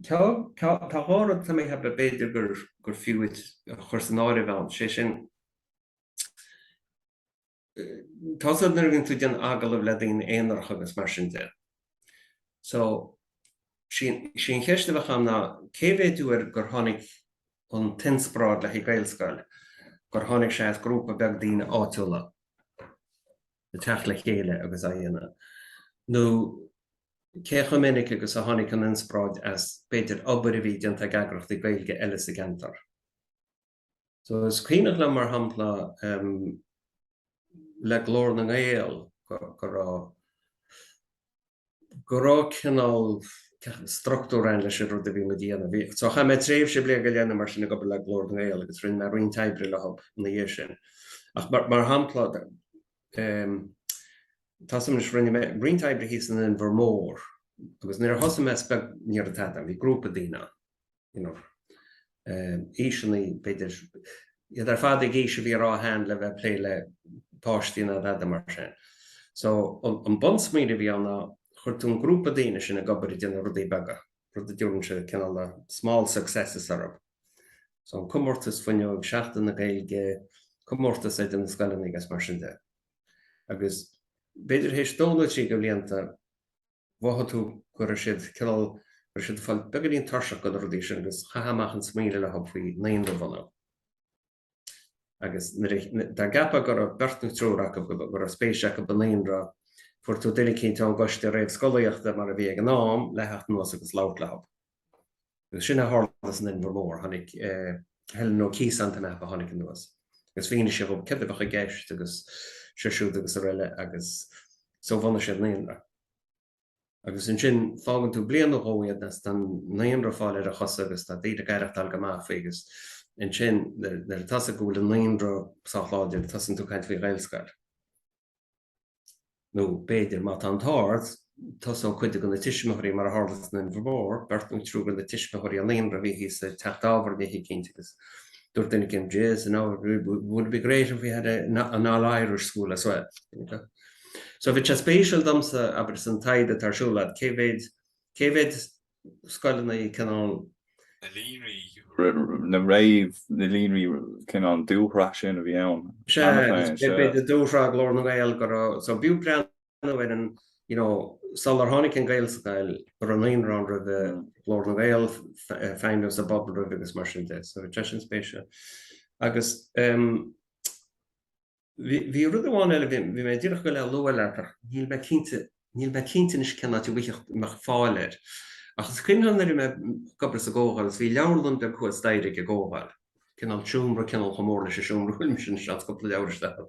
Tá hárad tá mé heb a beidir gur fiúid chorsanári bhean sé sin Tásad nirginn tú den agalh le daon éonarach agus mar sin de. So sin cheiste bheacham na cévé dúir gur tháinig an tinsprád le hi Gaelscoil gur tháinig sé grúpa beag daoine áitiúla de teach le chéile agus a dhéana. nó cécha minic agus a tháinig an inspráid as beidir obair a bhí deanta gagrach de Gaeilge eile sa gentar. So is cuineach le mar hampla le glór na Gael gorá cinál structúrain leis rud a bhí me díana. So cha me tréimh sé blia go léana mar sin go le glór na Gael agus rin mar roin taibre le hab na dhé sin. Ach mar hampla Tasam is rinne bring taibre hísan in Vermór agus nir hosam me speg níor a tata hí grúpa dína ísini beidir dar fád géisi bhí rá hand le bheith pléile páistína a mar sin. So an bonsmíide bhí anna chuirtún grúpa dína sin a gobarí déanana rudí bega rud a dúrann se cinál le small successes arab. So an cumórtas fuinneog seachtain na Gaeilge cumórtas é den scoileanna agus mar sin de. Agus beidir hééis dóna trí go blianta bhathú gur siad cinál gur siad fáil begaríon tarseach go rudí sin agus chahamach an smíle le hab faoi 9 bhana. Agus dar gapa gur a bertnú trúach gur a spéisiach a banéonra fuair tú duine cinnte an goiste réibh scoilíochta mar a bhí ag an nám lethecht nuas agus látlab. Agus sinna hálas in Vermór tháinig heile nó císan a tháinig an nuas. Agus bhíine sé bh ceadbach a gceist agus siúd agus a réile agus so bhana sé naonra. Agus in sin fágann tú blian óiad nas den naonra fáil a chos agus tá díad a gaiirecht alga má fégus. In sin der tasa go an naonra sáchláidir tasan tú caiint faoi Gaelscoil. Nó beidir má an táird tas an chuide go na tiismethirí mar a hálas in Vermór, bertnú trú go na tiismethirí an naonra bhí hí sa techt ábhar bhí hí cinnte agus dúirt duine cin jazz and now it would be great if we had an all-Irish school as well. So if it's a spatial damsa aber san taide tarsúlad cévéid scoileanna cinál na raibh na líonraí cinál dúthra sin a bhí ann. Beidir dúthra glór na Gael gur so bíú brean an Salar tháinig an Gaelscoil gur an aon ran rud glór na Gael féin a bobbal rud agus mar sin de. So te sin spéisial. Agus bhí rud amháin eile bhí mé ddíreach go le luail letar níl me cinnte is cinna tú bhuiiceach mar fáilir. Achas cuineann ir me gobras a ggógáil is bhí leabharlann be chuas daireach a ggógáil. Cinál siúmra cinál chomór leis a siúmra chuilm sin seans go leabhar.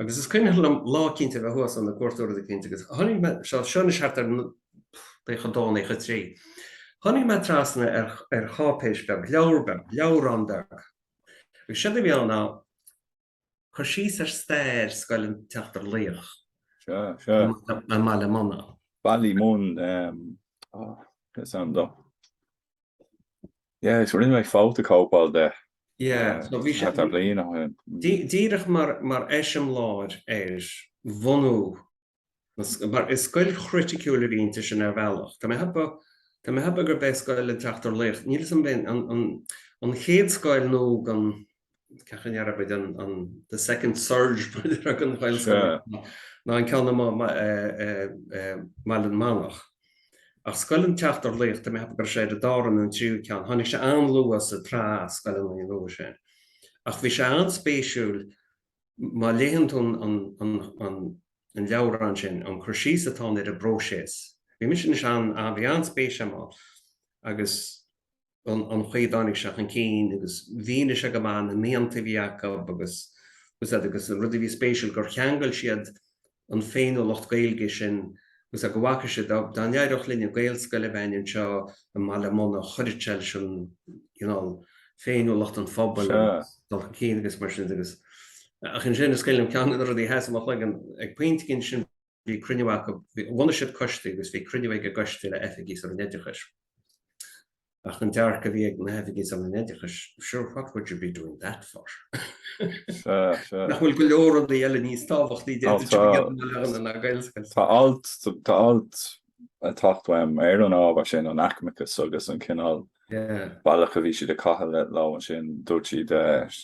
Agus is cuineann lá cinnte bheith thuas an na cuairteoirí a cinnte agus tháinig me seánna seartar be chudána chu trí. Tháinig me trasna ar chápéis be leabhar an deag. Agus sé bhí anna chu síos ar stéir scoilann teachtar líoch. A mála mana. Ballymón is an do. Yeah, it's really my fault to cope all day. Yeah, so bhí sé díreach mar éisiom láir bhonú mar is scoil criticúlaírínta sin ar bhealach. Tá mé heb gur bheith scoil an teachtar líoch. Níl san ben an chéad scoil nó gan cechannear bid an the second surge ar an Ghail Sure. ná an ceanna mal an manach. Ach scoil an teachtaíochta mé gur sé a dáran an tríú ceann, tháinig sé anluas a trá scoil an nó sin. Ach bhí sé anspéisiúil má léhann an leabhar sin an chuirsí atá ar a brosés. Bhí mis sin an a bhí anspéise má agus an chuidánig seach an cín agus bhíine se go man an méanta bhíacha agus rudí bhí spéisiúil gur cheangail siad an féinolacht Gaeilge sin gus a go bhacha sé dánéireach líne Gaelscoil bhain seo an mala mna chuirteil sin féinolacht an fphobal dul cín agus mar sin agus. Ach an sin scailm ceanna rudí heasach le ag puint cin sin bhí cruinnehacha bhna siad coiste agus bhí cruinnehaig a goiste le efigís ar an neideachas. Ach an dearcha bhí ag na efigís ar an neideachas, sure, what would you be doing that for? Nach bhfuil go leor an eile níos tábhachtí na Gaelscoil. Tá alt a tachthaim ar an ábhar sin an acmachas agus an cinál bailach a bhí siad a catha le lá an sin dúirt siad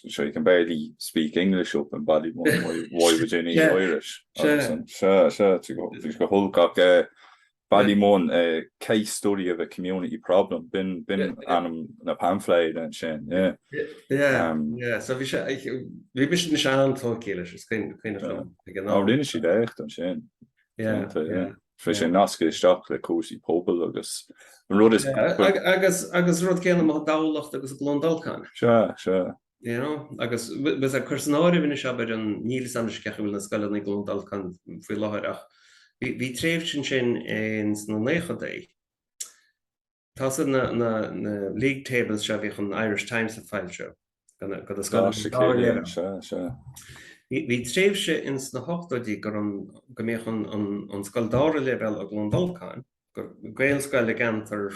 so you can barely speak English up in Ballymun why Virginia Irish. Bhí go thulgach Ballymun case study of a community problem bin anam na pamphlet and sin so bhí bis na sean tócéile is cuine rinne siad écht an sin Fri sé nasca isteach le cuasaí pobal agus rud is agus rud céanna má dálacht agus glondalcán. Agus bes a chusanáir bhíine se bid an nílas an cecha bhfuil na scoile na glondalcán faoi láthach. Bhí tréimhsin sin na 9 Tá na league tables se bhí an Irish Times a fáil seo go a scoil. Bhí tréimhse ins na 8 gur go méoch an scoil dára level a glondalcán gur Gaelscoil gantar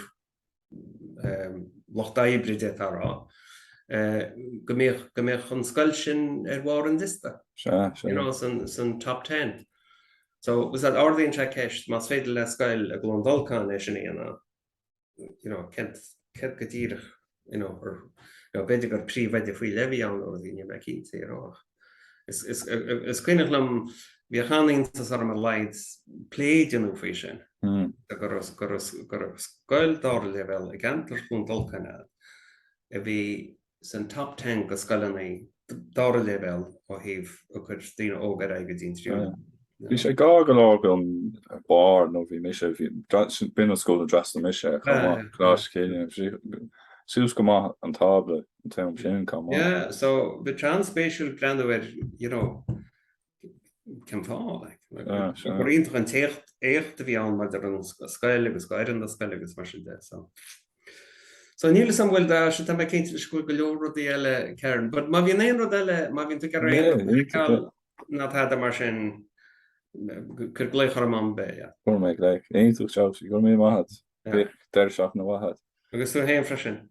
Loch Oibrí ará go méoch an scoil sin ar bhar an dista san top 10. So was that ordering check cash mas féidir le scoil a glondalcán é sin éana kent gotíirech or beidir gur príomhaidir faoi levián ó dhíine me cínta arách. Is cuineach lem bhí a chaíntas ar mar leid pléideanú faoi sin gur scoil dára level a gantar glondalcán a bhí san top 10 go scoilnaí dára level ó híh a chuir tíine ógad aige dín tríú. Bhí sé gá go lá an bar nó bhí mis bin a scóil an drasna mis chlás céine siús go maith an table an tam sin cum. So the transpatial plan where can fá íntach an técht écht bhí an mar an scoil agus gaiir an scoil agus mar sin de. So níl sam bhfuil se tá céint le scúil go leor rudí eile ceann, but má bhíon éon rud eile má bhín tú gar ná tá mar sin Cur gléich ar am bé. Gur méid le éú se gur mé maithad deir seach na bhathad. Agus tú héim freisin.